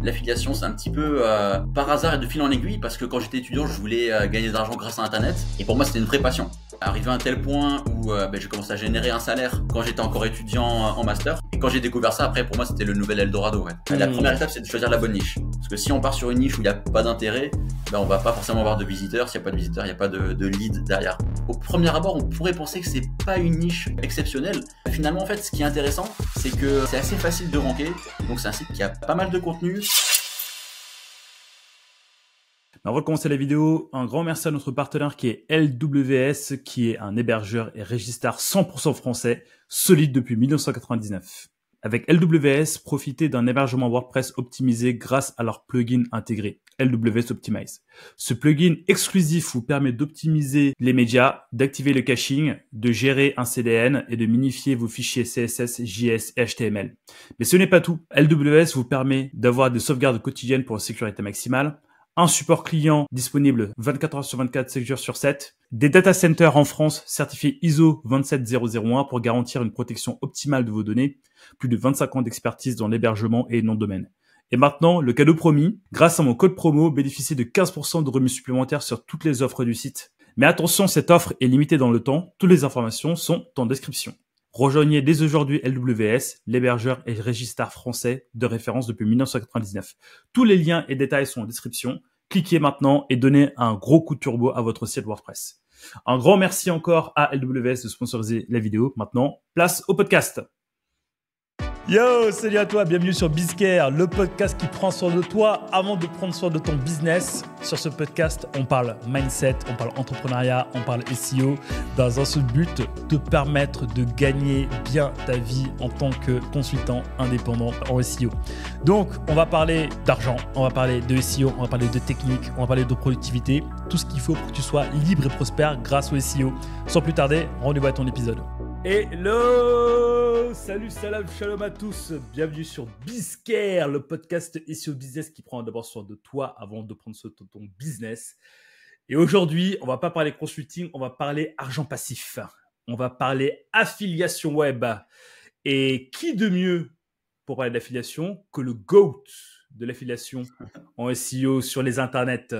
L'affiliation, c'est un petit peu par hasard et de fil en aiguille parce que quand j'étais étudiant, je voulais gagner de l'argent grâce à Internet. Et pour moi, c'était une vraie passion. Arrivé à un tel point où j'ai commencé à générer un salaire quand j'étais encore étudiant en master. Et quand j'ai découvert ça, après, pour moi, c'était le nouvel Eldorado. Ouais. La première étape, c'est de choisir la bonne niche. Parce que si on part sur une niche où il n'y a pas d'intérêt, on va pas forcément avoir de visiteurs. S'il n'y a pas de visiteurs, il n'y a pas de lead derrière. Au premier abord, on pourrait penser que c'est pas une niche exceptionnelle. Finalement, en fait, ce qui est intéressant, c'est que c'est assez facile de ranker. Donc, c'est un site qui a pas mal de contenu. Avant de commencer la vidéo, un grand merci à notre partenaire qui est LWS, qui est un hébergeur et registrar 100% français, solide depuis 1999. Avec LWS, profitez d'un hébergement WordPress optimisé grâce à leur plugin intégré, LWS Optimize. Ce plugin exclusif vous permet d'optimiser les médias, d'activer le caching, de gérer un CDN et de minifier vos fichiers CSS, JS et HTML. Mais ce n'est pas tout. LWS vous permet d'avoir des sauvegardes quotidiennes pour une sécurité maximale, un support client disponible 24 heures sur 24, 7 jours sur 7, des data centers en France certifiés ISO 27001 pour garantir une protection optimale de vos données, plus de 25 ans d'expertise dans l'hébergement et le nom de domaine. Et maintenant, le cadeau promis, grâce à mon code promo, bénéficiez de 15% de remise supplémentaire sur toutes les offres du site. Mais attention, cette offre est limitée dans le temps, toutes les informations sont en description. Rejoignez dès aujourd'hui LWS, l'hébergeur et registrar français de référence depuis 1999. Tous les liens et détails sont en description. Cliquez maintenant et donnez un gros coup de turbo à votre site WordPress. Un grand merci encore à LWS de sponsoriser la vidéo. Maintenant, place au podcast. Yo, salut à toi, bienvenue sur Bizcare, le podcast qui prend soin de toi avant de prendre soin de ton business. Sur ce podcast, on parle mindset, on parle entrepreneuriat, on parle SEO dans un seul but, te permettre de gagner bien ta vie en tant que consultant indépendant en SEO. Donc, on va parler d'argent, on va parler de SEO, on va parler de technique, on va parler de productivité, tout ce qu'il faut pour que tu sois libre et prospère grâce au SEO. Sans plus tarder, rendez-vous à ton épisode. Hello! Salut, salam, shalom à tous. Bienvenue sur Bizcare, le podcast SEO Business qui prend d'abord soin de toi avant de prendre soin de ton business. Et aujourd'hui, on va pas parler consulting, on va parler argent passif. On va parler affiliation web. Et qui de mieux pour parler d'affiliation que le GOAT de l'affiliation en SEO sur les internets,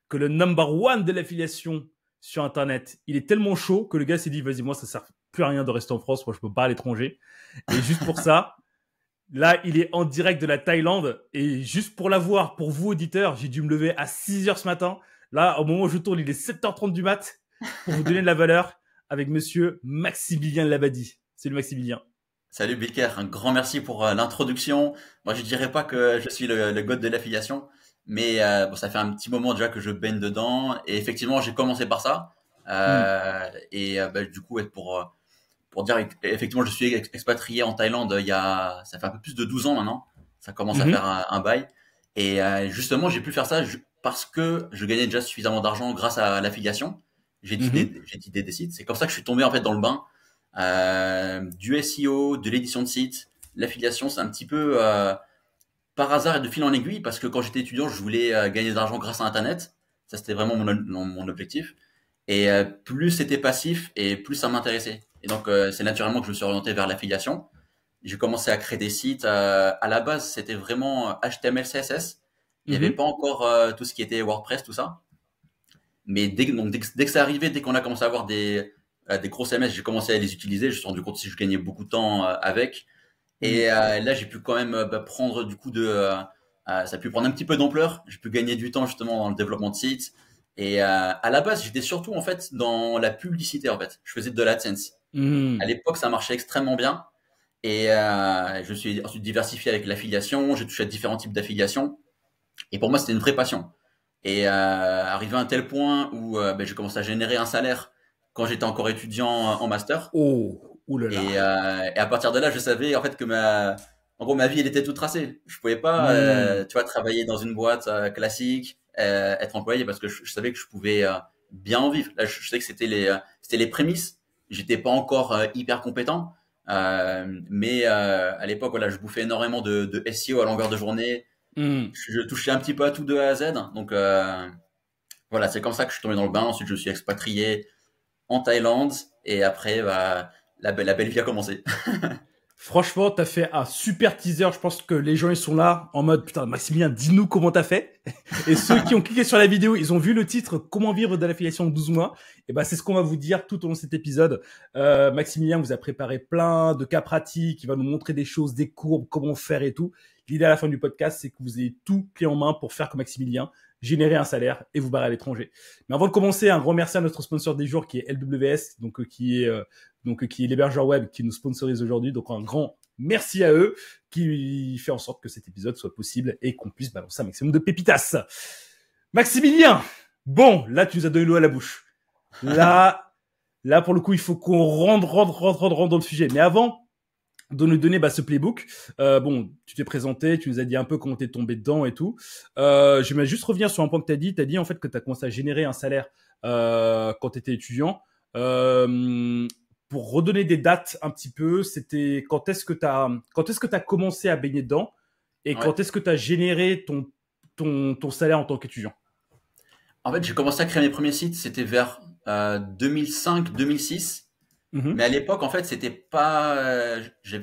que le number one de l'affiliation sur Internet. Il est tellement chaud que le gars s'est dit, vas-y, moi, ça sert plus à rien de rester en France. Moi, je peux pas à l'étranger. Et juste pour ça, là, il est en direct de la Thaïlande. Et juste pour l'avoir, pour vous, auditeurs, j'ai dû me lever à 6 heures ce matin. Là, au moment où je tourne, il est 7h30 du mat pour vous donner de la valeur avec monsieur Maximilien Labadie. Salut Maximilien. Salut Bilker, un grand merci pour l'introduction. Moi, je dirais pas que je suis le god de l'affiliation, mais ça fait un petit moment déjà que je baigne dedans. Et effectivement, j'ai commencé par ça. Du coup, pour dire, effectivement, je suis expatrié en Thaïlande ça fait un peu plus de 12 ans maintenant. Ça commence à faire un bail. Et justement, j'ai pu faire ça parce que je gagnais déjà suffisamment d'argent grâce à l'affiliation. J'ai d'idées des sites. C'est comme ça que je suis tombé en fait dans le bain du SEO, de l'édition de sites. L'affiliation, c'est un petit peu par hasard et de fil en aiguille parce que quand j'étais étudiant, je voulais gagner de l'argent grâce à Internet. Ça, c'était vraiment mon objectif. Et plus c'était passif et plus ça m'intéressait. Et donc, c'est naturellement que je me suis orienté vers l'affiliation. J'ai commencé à créer des sites. À la base, c'était vraiment HTML, CSS. Il n'y avait pas encore tout ce qui était WordPress, tout ça. Mais dès que c'est arrivé, dès qu'on a commencé à avoir des gros CMS, j'ai commencé à les utiliser. Je me suis rendu compte que je gagnais beaucoup de temps avec. Et là, j'ai pu quand même prendre du coup ça a pu prendre un petit peu d'ampleur. J'ai pu gagner du temps justement dans le développement de sites. Et à la base, j'étais surtout en fait dans la publicité en fait. Je faisais de l'AdSense. À l'époque, ça marchait extrêmement bien. Et je suis ensuite diversifié avec l'affiliation. J'ai touché à différents types d'affiliation. Et pour moi, c'était une vraie passion. Et arrivé à un tel point où j'ai commencé à générer un salaire quand j'étais encore étudiant en master. Oh, oulala. Et à partir de là, je savais en fait que en gros, ma vie, elle était toute tracée. Je pouvais pas, tu vois, travailler dans une boîte classique, être employé parce que je savais que je pouvais bien en vivre. Là, je sais que c'était les prémices. J'étais pas encore hyper compétent, mais à l'époque, voilà, je bouffais énormément de SEO à longueur de journée. Je touchais un petit peu à tout de A à Z. Donc voilà, c'est comme ça que je suis tombé dans le bain. Ensuite, je suis expatrié en Thaïlande et après, la belle vie a commencé. Franchement, t'as fait un super teaser. Je pense que les gens, ils sont là en mode, putain, Maximilien, dis-nous comment t'as fait. Et ceux qui ont cliqué sur la vidéo, ils ont vu le titre, comment vivre de l'affiliation en 12 mois. Et ben, c'est ce qu'on va vous dire tout au long de cet épisode. Maximilien vous a préparé plein de cas pratiques. Il va nous montrer des choses, des courbes, comment faire et tout. L'idée à la fin du podcast, c'est que vous ayez tout clé en main pour faire comme Maximilien, générer un salaire et vous barrer à l'étranger. Mais avant de commencer, un grand merci à notre sponsor des jours qui est LWS, qui est l'hébergeur web qui nous sponsorise aujourd'hui. Donc un grand merci à eux qui fait en sorte que cet épisode soit possible et qu'on puisse balancer un maximum de pépitas. Maximilien, bon, là tu nous as donné l'eau à la bouche. Là pour le coup, il faut qu'on rentre dans le sujet. Mais avant de nous donner ce playbook, bon, tu t'es présenté, tu nous as dit un peu comment t'es tombé dedans et tout. Je vais juste revenir sur un point que t'as dit. T'as dit en fait que t'as commencé à générer un salaire quand t'étais étudiant. Pour redonner des dates un petit peu, c'était quand est-ce que t'as commencé à baigner dedans et quand est-ce que t'as généré ton salaire en tant qu'étudiant? En fait, j'ai commencé à créer mes premiers sites, c'était vers 2005-2006. Mais à l'époque, en fait, c'était pas. Je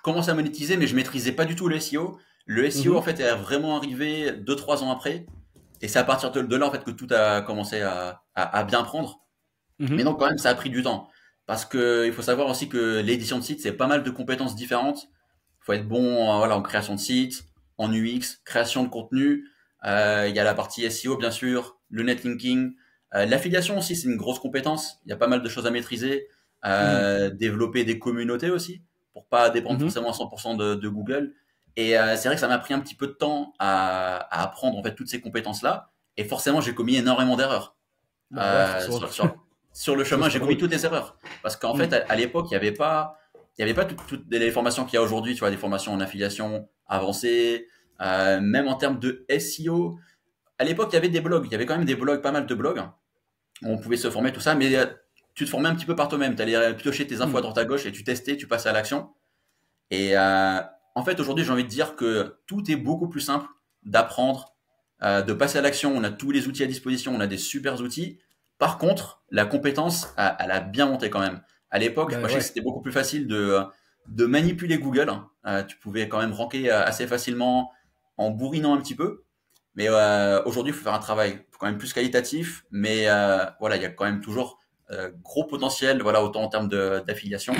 commençais à monétiser, mais je maîtrisais pas du tout le SEO. Le SEO, en fait, est vraiment arrivé 2-3 ans après. Et c'est à partir de là, en fait, que tout a commencé à bien prendre. Mais donc, quand même, ça a pris du temps. Parce que il faut savoir aussi que l'édition de site, c'est pas mal de compétences différentes. Il faut être bon, voilà, en création de site, en UX, création de contenu. Il y a la partie SEO, bien sûr, le netlinking. L'affiliation aussi, c'est une grosse compétence. Il y a pas mal de choses à maîtriser. Développer des communautés aussi, pour pas dépendre forcément à 100% de Google. Et c'est vrai que ça m'a pris un petit peu de temps à apprendre en fait toutes ces compétences-là. Et forcément, j'ai commis énormément d'erreurs. Sur le chemin, j'ai commis toutes les erreurs. Parce qu'en fait, à l'époque, il n'y avait pas toutes les formations qu'il y a aujourd'hui, tu vois, des formations en affiliation avancées, même en termes de SEO. À l'époque, il y avait des blogs, il y avait quand même des blogs, pas mal de blogs, où on pouvait se former, tout ça, mais tu te formais un petit peu par toi-même. Tu allais piocher tes infos à droite à gauche et tu testais, tu passais à l'action. Et en fait, aujourd'hui, j'ai envie de dire que tout est beaucoup plus simple d'apprendre, de passer à l'action. On a tous les outils à disposition, on a des super outils. Par contre, la compétence, elle a bien monté quand même. À l'époque, je sais que c'était beaucoup plus facile de manipuler Google. Tu pouvais quand même ranker assez facilement en bourrinant un petit peu. Mais aujourd'hui, il faut faire un travail quand même plus qualitatif. Mais voilà, il y a quand même toujours gros potentiel, voilà, autant en termes d'affiliation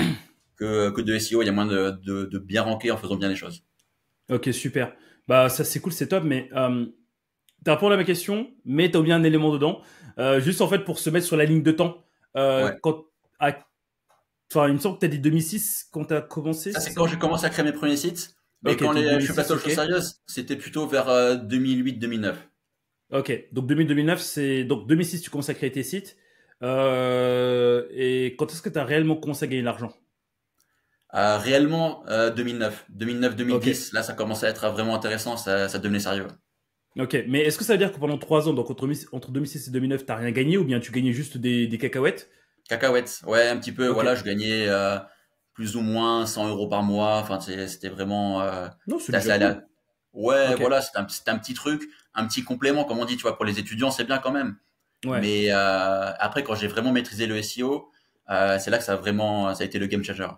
que de SEO. Il y a moins de bien ranker en faisant bien les choses. Ok, super. Ça c'est cool, c'est top, mais t'as répondu à ma question, mais t'as oublié un élément dedans. Juste en fait pour se mettre sur la ligne de temps. Enfin, il me semble que t'as dit 2006 quand t'as commencé. Ça, c'est quand j'ai commencé à créer mes premiers sites. Mais quand je suis passé aux choses sérieuses, c'était plutôt vers 2008-2009. Ok, donc 2009, c'est donc 2006 tu commences à créer tes sites. Et quand est-ce que tu as réellement commencé à gagner de l'argent? Réellement 2009, 2010, là ça commençait à être vraiment intéressant, ça devenait sérieux. Ok, mais est-ce que ça veut dire que pendant 3 ans, donc entre 2006 et 2009, t'as rien gagné ou bien tu gagnais juste des cacahuètes? Cacahuètes, ouais, un petit peu, voilà, je gagnais plus ou moins 100 euros par mois, enfin c'était vraiment. Non, c'est déjà cool. Ouais, voilà, c'était un petit truc, un petit complément, comme on dit, tu vois, pour les étudiants, c'est bien quand même. Ouais. Mais après, quand j'ai vraiment maîtrisé le SEO, c'est là que ça a été le game changer.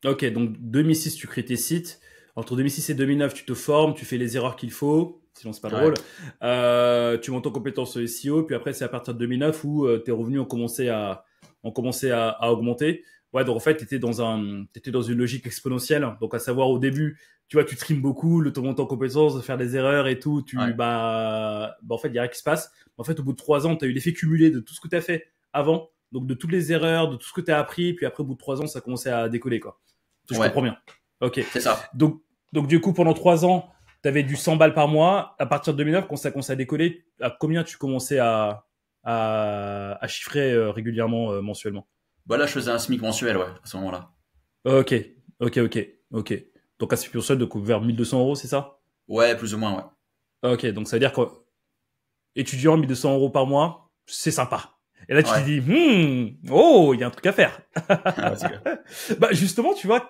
Ok, donc 2006, tu crées tes sites. Entre 2006 et 2009, tu te formes, tu fais les erreurs qu'il faut. Sinon, c'est pas drôle. Tu montes en compétence SEO. Puis après, c'est à partir de 2009 où tes revenus ont commencé à augmenter. Ouais, donc en fait, t'étais dans une logique exponentielle. Donc, à savoir, au début, tu vois, tu trimes beaucoup, le temps de monter en compétence, de faire des erreurs et tout. En fait, il y a rien qui se passe. En fait, au bout de 3 ans, tu as eu l'effet cumulé de tout ce que tu as fait avant. Donc, de toutes les erreurs, de tout ce que tu as appris. Puis après, au bout de 3 ans, ça a commencé à décoller, quoi. Je comprends bien. Ok. C'est ça. Donc, du coup, pendant 3 ans, tu avais du 100 balles par mois. À partir de 2009, quand ça a commencé à décoller, à combien tu commençais à chiffrer régulièrement, mensuellement? Là, je faisais un SMIC mensuel, ouais, à ce moment-là. Ok. Donc, un SMIC mensuel de vers 1200 euros, c'est ça? Ouais, plus ou moins, ouais. Ok, donc ça veut dire qu'étudiant, 1200 euros par mois, c'est sympa. Et là, tu te dis, il y a un truc à faire. Justement, tu vois,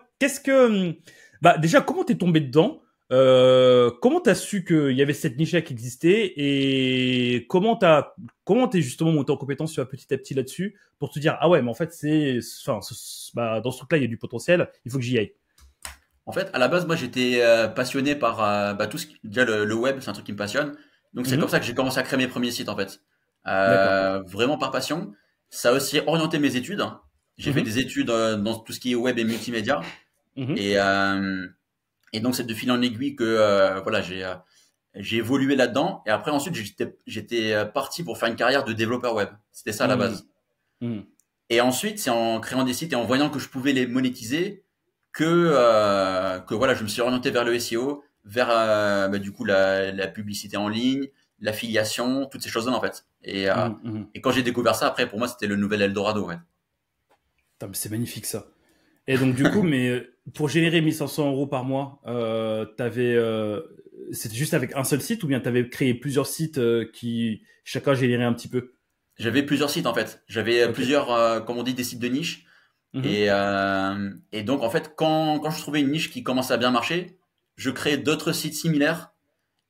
déjà, comment t'es tombé dedans? Comment t'as su qu'il y avait cette niche-là qui existait et comment t'es justement monté en compétence, tu vois, petit à petit là-dessus pour te dire, ah ouais, mais en fait, dans ce truc-là, il y a du potentiel, il faut que j'y aille. En fait, à la base, moi, j'étais passionné par tout déjà le web, c'est un truc qui me passionne. Donc, c'est comme Mhm. ça que j'ai commencé à créer mes premiers sites, en fait. D'accord. Vraiment par passion. Ça a aussi orienté mes études, hein. J'ai fait Mhm. des études dans tout ce qui est web et multimédia. Mhm. Et, euh, et donc, c'est de fil en aiguille que voilà, j'ai évolué là-dedans. Et après, ensuite, j'étais parti pour faire une carrière de développeur web. C'était ça à la Mhm. base. Mhm. Et ensuite, c'est en créant des sites et en voyant que je pouvais les monétiser que voilà, je me suis orienté vers le SEO, vers du coup la publicité en ligne, l'affiliation, toutes ces choses-là en fait. Mhm. Mhm. Et quand j'ai découvert ça, après pour moi c'était le nouvel Eldorado. Ouais. Putain, mais c'est magnifique ça. Et donc du coup, mais pour générer 1 500 € par mois, c'était juste avec un seul site ou bien t'avais créé plusieurs sites qui chacun générait un petit peu? J'avais plusieurs sites en fait. J'avais Ok. plusieurs, comme on dit, des sites de niche. Mhm. Et donc en fait, quand je trouvais une niche qui commençait à bien marcher, je créais d'autres sites similaires.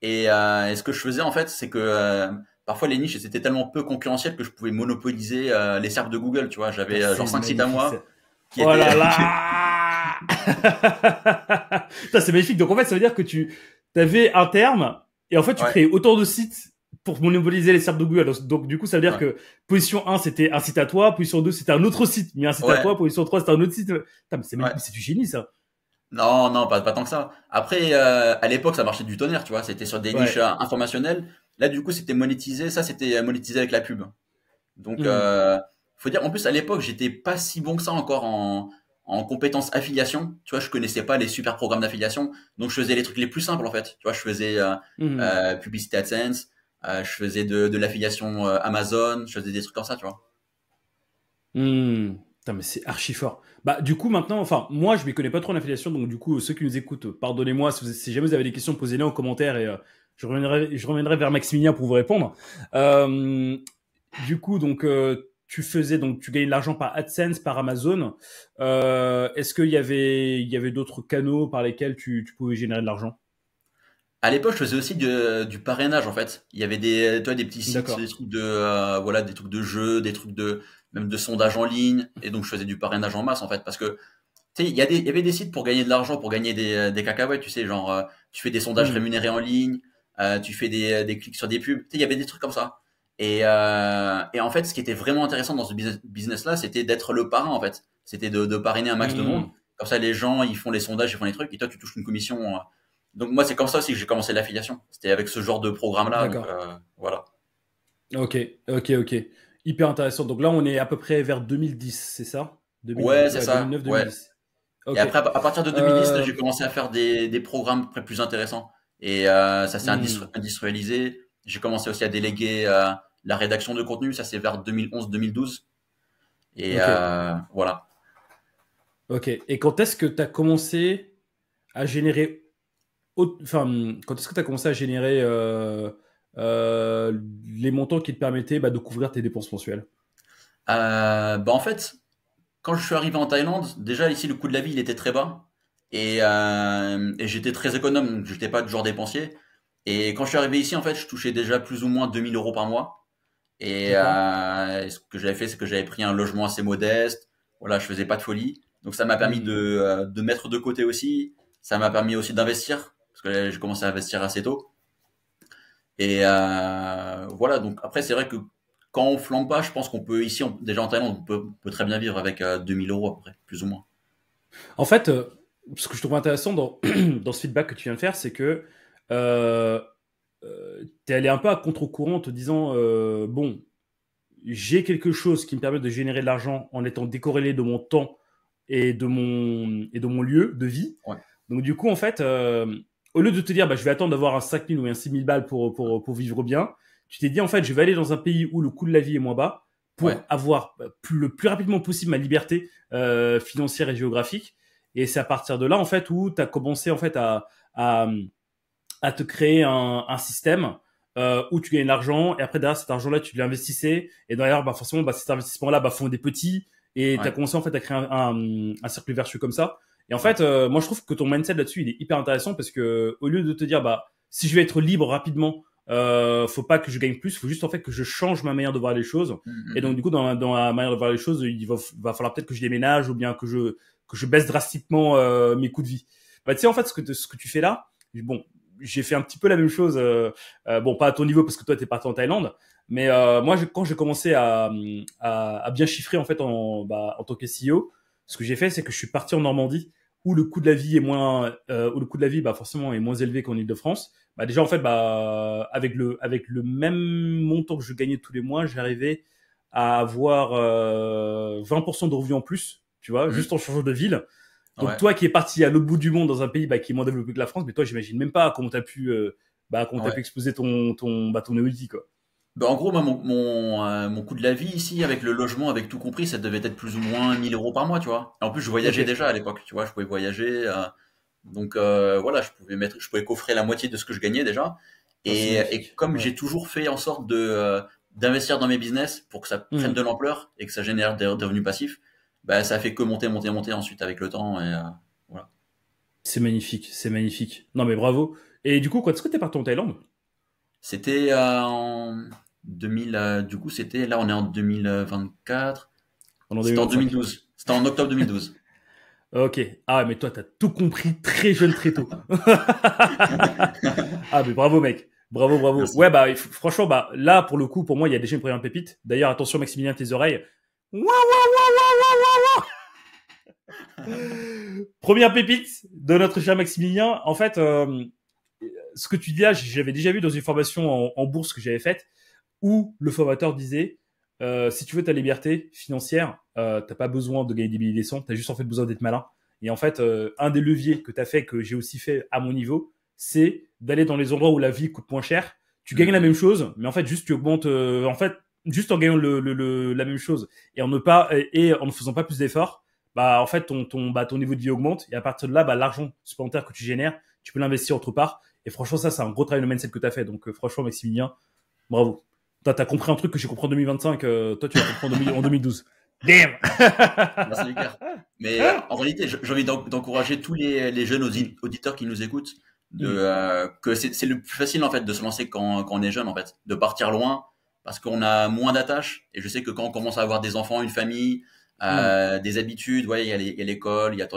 Et ce que je faisais en fait, c'est que parfois les niches c'était tellement peu concurrentiel que je pouvais monopoliser les SERPs de Google. Tu vois, Putain, j'avais genre c'est 5 sites à magnifique ça. moi qui Oh étaient. là là. Putain, c'est magnifique. Donc en fait, ça veut dire que tu avais un terme et en fait, tu Ouais, créais autant de sites pour monopoliser les serveurs de Google. Donc du coup, ça veut dire ouais, que position 1, c'était un site à toi, position 2, c'était un autre site, mais un site à ouais, toi, position 3, c'était un autre site. Putain, mais c'est ouais. magnifique, c'est du génie ça. Non, non, pas tant que ça. Après, à l'époque, ça marchait du tonnerre, tu vois. C'était sur des niches Ouais. informationnelles. Là, du coup, c'était monétisé. Ça, c'était monétisé avec la pub. Donc, Hmm. faut dire, en plus, à l'époque, j'étais pas si bon que ça encore en compétences affiliation. Tu vois, je connaissais pas les super programmes d'affiliation. Donc, je faisais les trucs les plus simples, en fait. Tu vois, je faisais Hmm. publicité AdSense, je faisais de l'affiliation Amazon, je faisais des trucs comme ça, tu vois. Hmm. Putain, mais c'est archi fort. Bah, du coup, maintenant, enfin, moi, je m'y connais pas trop en affiliation, donc du coup, ceux qui nous écoutent, pardonnez-moi, si jamais vous avez des questions, posez-les en commentaire et je reviendrai vers Maximilien pour vous répondre. Euh, du coup, donc, tu gagnais de l'argent par AdSense, par Amazon. Est-ce qu'il y avait d'autres canaux par lesquels tu pouvais générer de l'argent? À l'époque, je faisais aussi du parrainage en fait. Il y avait des petits sites, des D'accord. trucs de voilà, des trucs de jeux, des trucs de même de sondage en ligne. Et donc, je faisais du parrainage en masse en fait, parce que tu sais, il y avait des sites pour gagner de l'argent, pour gagner des cacahuètes. Tu sais, genre tu fais des sondages Hmm. rémunérés en ligne, tu fais des clics sur des pubs. Tu sais, il y avait des trucs comme ça. Et en fait, ce qui était vraiment intéressant dans ce business là, c'était d'être le parrain en fait. C'était de parrainer un max de monde. Hmm. Comme ça, les gens, ils font les sondages, ils font les trucs, et toi, tu touches une commission. Donc moi, c'est comme ça aussi que j'ai commencé l'affiliation. C'était avec ce genre de programme-là. Donc D'accord. voilà. Ok, ok, ok. Hyper intéressant. Donc là, on est à peu près vers 2010, c'est ça? 2010, Ouais, c'est ouais, ça. Ouais. 2009-2010. Et Ok. après, à partir de 2010, là, Euh, j'ai commencé à faire des programmes plus intéressants. Et ça s'est hmm, industrialisé. J'ai commencé aussi à déléguer la rédaction de contenu. Ça, c'est vers 2011-2012. Et ok, voilà. ok. Et quand est-ce que tu as commencé à générer, enfin, quand est-ce que tu as commencé à générer les montants qui te permettaient de couvrir tes dépenses mensuelles? En fait, quand je suis arrivé en Thaïlande, déjà ici, le coût de la vie, il était très bas. Et j'étais très économe, donc j'étais pas du genre dépensier. Et quand je suis arrivé ici, en fait, je touchais déjà plus ou moins 2000 € par mois. Et D'accord. ce que j'avais fait, c'est que j'avais pris un logement assez modeste. Voilà, je faisais pas de folie. Donc ça m'a permis Hmm, de mettre de côté aussi. Ça m'a permis aussi d'investir, parce que j'ai commencé à investir assez tôt. Et voilà, donc après, c'est vrai que quand on flambe pas, je pense qu'on peut, ici, déjà en Thaïlande, on peut très bien vivre avec 2000 € à peu près, plus ou moins. En fait, ce que je trouve intéressant dans, dans ce feedback que tu viens de faire, c'est que euh, tu es allé un peu à contre-courant en te disant bon, j'ai quelque chose qui me permet de générer de l'argent en étant décorrélé de mon temps et de mon lieu de vie. Ouais, Donc du coup, en fait, au lieu de te dire, je vais attendre d'avoir un 5 000 ou un 6 000 balles pour vivre bien, tu t'es dit, en fait, je vais aller dans un pays où le coût de la vie est moins bas ouais. pour avoir le plus rapidement possible ma liberté financière et géographique. Et c'est à partir de là, en fait, où tu as commencé en fait à, à te créer un système où tu gagnes de l'argent et après derrière cet argent-là tu l'investissais et derrière forcément cet investissement-là font des petits et tu as Ouais. commencé en fait à créer un cercle vertueux comme ça. Et en fait, moi je trouve que ton mindset là-dessus il est hyper intéressant parce que au lieu de te dire si je vais être libre rapidement, faut pas que je gagne plus, faut juste en fait que je change ma manière de voir les choses. Mm, Et mm, donc mm. du coup dans la manière de voir les choses, il va falloir peut-être que je déménage ou bien que je baisse drastiquement mes coûts de vie. Bah, tu sais, en fait, ce que tu fais là, bon, j'ai fait un petit peu la même chose, bon, pas à ton niveau parce que toi, t'es parti en Thaïlande, mais moi, quand j'ai commencé à bien chiffrer, en fait, en tant que SEO, ce que j'ai fait, c'est que je suis parti en Normandie, où le coût de la vie est moins, où le coût de la vie, bah, forcément, est moins élevé qu'en Île-de-France. Bah, déjà, en fait, bah, avec le même montant que je gagnais tous les mois, j'arrivais à avoir 20% de revenus en plus, tu vois, juste en changeant de ville. Donc Ouais. toi qui es parti à l'autre bout du monde dans un pays bah, qui est moins développé que la France, mais toi j'imagine même pas comment t'as pu Ouais. exposer ton EOD quoi. Ben, en gros, moi, mon coût de la vie ici, avec le logement, avec tout compris, ça devait être plus ou moins 1 000 € par mois, tu vois. Et en plus, je Ok. voyageais déjà à l'époque, tu vois, je pouvais voyager. Donc voilà, je pouvais coffrer la moitié de ce que je gagnais déjà. Ah, c'est Et magnifique. comme Ouais. j'ai toujours fait en sorte d'investir dans mes business pour que ça prenne Hmm. de l'ampleur et que ça génère des revenus passifs, bah, ça a fait que monter, monter, monter ensuite avec le temps. Et voilà. C'est magnifique, c'est magnifique. Non mais bravo. Et du coup, quand est-ce que t'es parti en Thaïlande? C'était en 2000, du coup, c'était, là, on est en 2024. Pendant C'était en 2025. 2012. C'était en octobre 2012. Ok. Ah mais toi t'as tout compris très jeune, très tôt. Ah mais bravo mec. Bravo, bravo. Merci. Ouais bah franchement bah là pour le coup pour moi il y a déjà une première pépite. D'ailleurs attention Maximilien tes oreilles. Ouah, ouah, ouah, ouah, ouah, ouah. Première pépite de notre cher Maximilien. En fait, ce que tu dis là, j'avais déjà vu dans une formation en bourse que j'avais faite, où le formateur disait, si tu veux ta liberté financière, t'as pas besoin de gagner des billets des cents, t'as juste en fait besoin d'être malin. Et en fait, un des leviers que t'as fait, que j'ai aussi fait à mon niveau, c'est d'aller dans les endroits où la vie coûte moins cher. Tu gagnes la même Mhm. chose, mais en fait, juste tu augmentes, en fait, juste en gagnant la même chose et en ne faisant pas plus d'efforts, bah en fait ton niveau de vie augmente et à partir de là, bah l'argent supplémentaire que tu génères, tu peux l'investir autre part. Et franchement, ça, c'est un gros travail de mindset que tu as fait. Donc, franchement, Maximilien, bravo. Toi, t'as compris un truc que j'ai compris en 2025. Toi, tu l'as compris en 2012. Damn. Merci, Lucas. Mais en réalité, j'ai envie d'encourager tous les jeunes auditeurs qui nous écoutent Hmm, que c'est le plus facile en fait de se lancer quand on est jeune en fait, de partir loin parce qu'on a moins d'attaches. Et je sais que quand on commence à avoir des enfants, une famille, hmm. des habitudes, ouais, il y a l'école, il y a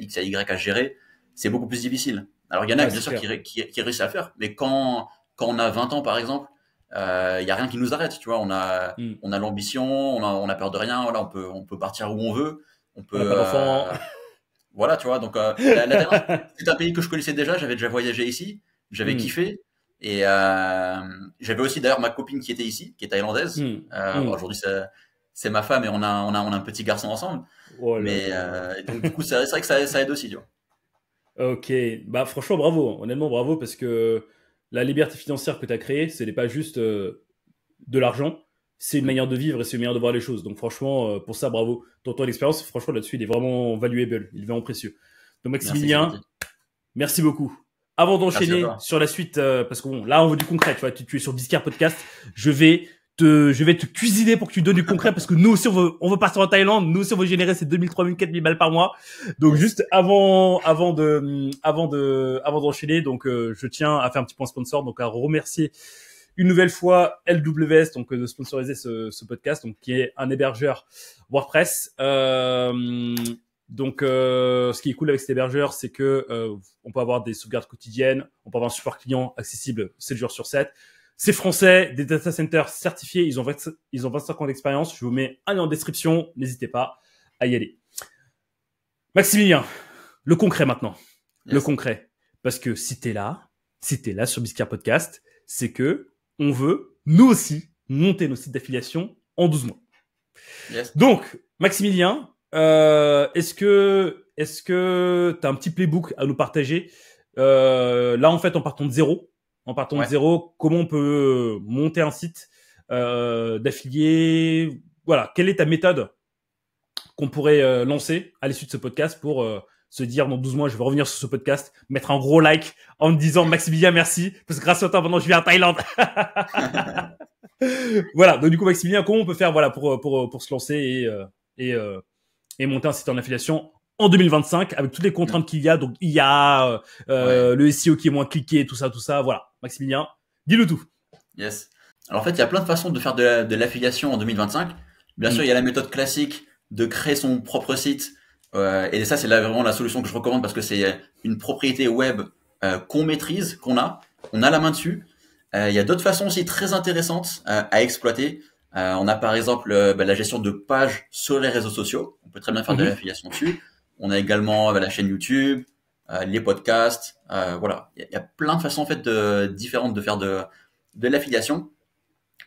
X, il y a Y à gérer, c'est beaucoup plus difficile. Alors il y en a Ouais, bien c'est sûr clair. qui réussissent à le faire, mais quand on a 20 ans par exemple, il y a rien qui nous arrête, tu vois. Hmm. On a l'ambition, on a peur de rien. Voilà, on peut partir où on veut. On On n'a peut, pas d'enfant. voilà, tu vois. Donc la Thaïlande, c'est un pays que je connaissais déjà. J'avais déjà voyagé ici. J'avais Hmm, kiffé. Et j'avais aussi d'ailleurs ma copine qui était ici, qui est thaïlandaise. hmm, Bon, hmm. aujourd'hui c'est ma femme et on a un petit garçon ensemble. Oh là Mais là. donc du coup c'est vrai que ça aide aussi, tu vois. Ok. Bah, franchement, bravo. Honnêtement, bravo parce que la liberté financière que tu as créée, ce n'est pas juste de l'argent, c'est une Mm. manière de vivre et c'est une manière de voir les choses. Donc franchement, pour ça, bravo. Ton expérience, franchement, là-dessus, il est vraiment valuable, il est vraiment précieux. Donc Merci, c'est Maximilien, gentil. merci beaucoup. Avant Merci à d'enchaîner toi. sur la suite, parce que bon, là, on veut du concret, tu vois, tu es sur Biscard Podcast, je vais te cuisiner pour que tu donnes du concret, parce que nous aussi, on veut partir en Thaïlande, nous aussi, on veut générer ces 2000, 3000, 4000 balles par mois. Donc Yes. juste avant d'enchaîner, donc je tiens à faire un petit point sponsor, donc à remercier une nouvelle fois LWS donc de sponsoriser ce podcast donc qui est un hébergeur WordPress. Donc ce qui est cool avec cet hébergeur c'est que on peut avoir des sauvegardes quotidiennes, on peut avoir un support client accessible 7 jours sur 7. C'est français, des data centers certifiés, ils ont 25 ans d'expérience. Je vous mets un lien en description, n'hésitez pas à y aller. Maximilien, le concret maintenant. Le Yes. concret. Parce que si t'es là sur Biscard Podcast, c'est que on veut, nous aussi, monter nos sites d'affiliation en 12 mois. Yes. Donc, Maximilien, est-ce que t'as un petit playbook à nous partager là, en fait, en partant de Ouais. zéro, comment on peut monter un site d'affilié. Voilà, quelle est ta méthode qu'on pourrait lancer à l'issue de ce podcast pour se dire dans 12 mois, je vais revenir sur ce podcast, mettre un gros like en me disant Maximilien, merci, parce que grâce à toi, maintenant, je viens à Thaïlande. Voilà, donc du coup, Maximilien, comment on peut faire voilà, pour se lancer et monter un site en affiliation en 2025 avec toutes les Mm. contraintes qu'il y a, donc il y a Ouais. le SEO qui est moins cliqué, tout ça, voilà. Maximilien, dis-le tout. Yes. Alors en fait, il y a plein de façons de faire de l'affiliation en 2025. Bien sûr, il y a Mm, la méthode classique de créer son propre site Et ça, c'est là vraiment la solution que je recommande parce que c'est une propriété web qu'on maîtrise, on a la main dessus. Il y a d'autres façons aussi très intéressantes à exploiter. On a par exemple la gestion de pages sur les réseaux sociaux. On peut très bien faire de l'affiliation dessus. On a également la chaîne YouTube, les podcasts. Voilà, il y a plein de façons en fait différentes de faire de l'affiliation.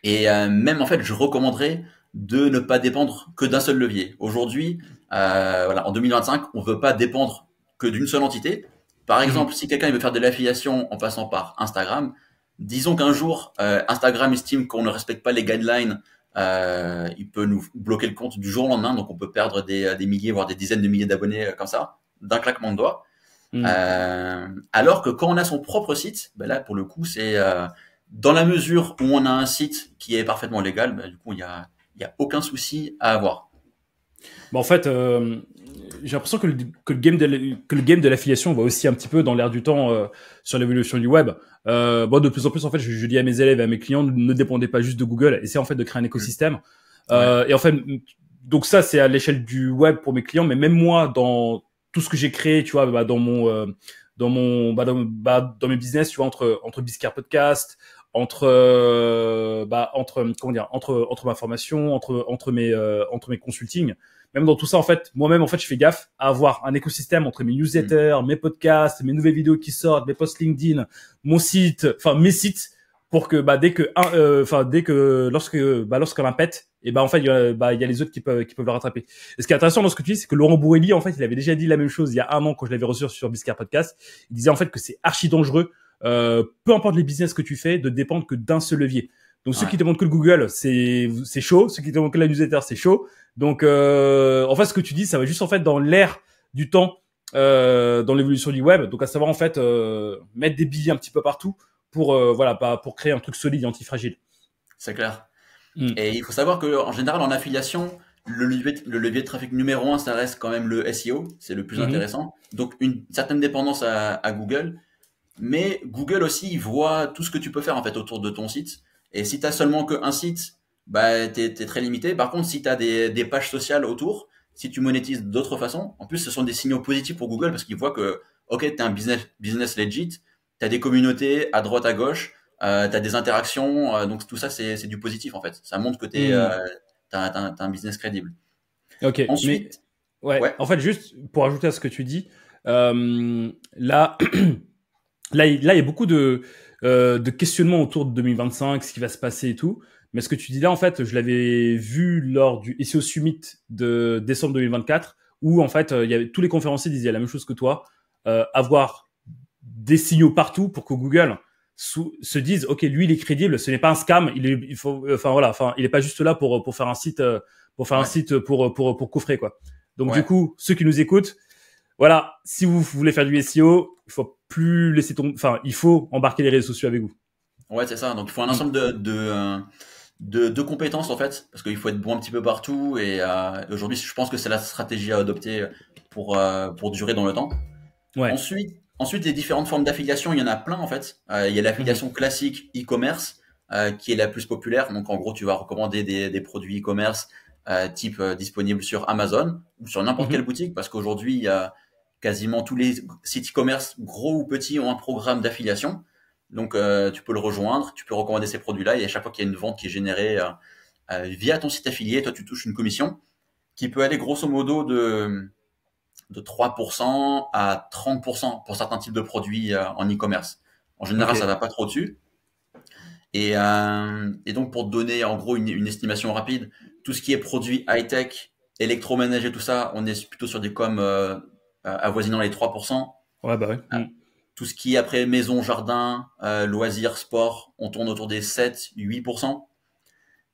Et même en fait, je recommanderais de ne pas dépendre que d'un seul levier. Aujourd'hui, voilà, en 2025, on veut pas dépendre que d'une seule entité. Par exemple, si quelqu'un veut faire de l'affiliation en passant par Instagram, disons qu'un jour Instagram estime qu'on ne respecte pas les guidelines, il peut nous bloquer le compte du jour au lendemain, donc on peut perdre des milliers, voire des dizaines de milliers d'abonnés comme ça, d'un claquement de doigts. Alors que quand on a son propre site, ben là pour le coup c'est dans la mesure où on a un site qui est parfaitement légal, ben, du coup il y a aucun souci à avoir. Bah en fait, j'ai l'impression que le game de l'affiliation va aussi un petit peu dans l'air du temps sur l'évolution du web. Bon, de plus en plus, en fait, je dis à mes élèves et à mes clients, ne dépendez pas juste de Google, essayez en fait de créer un écosystème. Et en fait, donc ça, c'est à l'échelle du web pour mes clients, mais même moi, dans tout ce que j'ai créé, tu vois, dans mes business, tu vois, entre Biscard Podcast, entre ma formation, entre mes consultings, même dans tout ça en fait, moi-même en fait je fais gaffe à avoir un écosystème entre mes newsletters, mes podcasts, mes nouvelles vidéos qui sortent, mes posts LinkedIn, mon site, enfin mes sites, pour que lorsqu'on un pète, et en fait il y a les autres qui peuvent le rattraper. Et ce qui est intéressant dans ce que tu dis, c'est que Laurent Bourrelli en fait il avait déjà dit la même chose il y a un an quand je l'avais reçu sur Biscard Podcast. Il disait en fait que c'est archi dangereux, peu importe les business que tu fais, de dépendre que d'un seul levier. Donc ceux qui demandent que le Google, c'est chaud. Ceux qui demandent que la newsletter, c'est chaud. Donc en fait, ce que tu dis, ça va juste en fait dans l'air du temps, dans l'évolution du web. Donc à savoir en fait mettre des billets un petit peu partout pour pour créer un truc solide et antifragile. C'est clair. Et il faut savoir que en général en affiliation, le levier de trafic numéro un, ça reste quand même le SEO, c'est le plus intéressant. Donc une certaine dépendance à Google. Mais Google aussi, il voit tout ce que tu peux faire en fait autour de ton site. Et si tu as seulement qu'un site, bah t'es très limité. Par contre, si tu as des pages sociales autour, si tu monétises d'autres façons, en plus ce sont des signaux positifs pour Google parce qu'il voit que ok, t'es un business legit, t'as des communautés à droite à gauche, t'as des interactions, donc tout ça c'est du positif en fait. Ça montre que t'as un business crédible. Ok. Ensuite, mais en fait juste pour ajouter à ce que tu dis, là Là, il y a beaucoup de questionnements autour de 2025, ce qui va se passer et tout. Mais ce que tu dis là, en fait, je l'avais vu lors du SEO Summit de décembre 2024, où en fait, il y avait tous les conférenciers disaient la même chose que toi, avoir des signaux partout pour que Google se dise, ok, lui, il est crédible, ce n'est pas un scam, il est pas juste là pour faire un site, pour coffrer quoi. Donc du coup, ceux qui nous écoutent, voilà, si vous voulez faire du SEO, il faut plus laisser il faut embarquer les réseaux sociaux avec vous. Ouais, c'est ça. Donc il faut un ensemble de compétences en fait, parce qu'il faut être bon un petit peu partout. Et aujourd'hui, je pense que c'est la stratégie à adopter pour durer dans le temps. Ouais. Ensuite, les différentes formes d'affiliation, il y en a plein en fait. Il y a l'affiliation classique e-commerce qui est la plus populaire. Donc en gros, tu vas recommander des produits e-commerce type disponibles sur Amazon ou sur n'importe quelle boutique, parce qu'aujourd'hui, il y a quasiment tous les sites e-commerce, gros ou petits, ont un programme d'affiliation. Donc, tu peux le rejoindre, tu peux recommander ces produits-là, et à chaque fois qu'il y a une vente qui est générée via ton site affilié, toi, tu touches une commission qui peut aller grosso modo de 3% à 30% pour certains types de produits en e-commerce. En général, ça va pas trop dessus. Et donc, pour te donner en gros une estimation rapide, tout ce qui est produits high-tech, électroménager, tout ça, on est plutôt sur des coms avoisinant les 3%. Ouais, bah ouais. Tout ce qui est après maison, jardin, loisirs, sport, on tourne autour des 7-8%.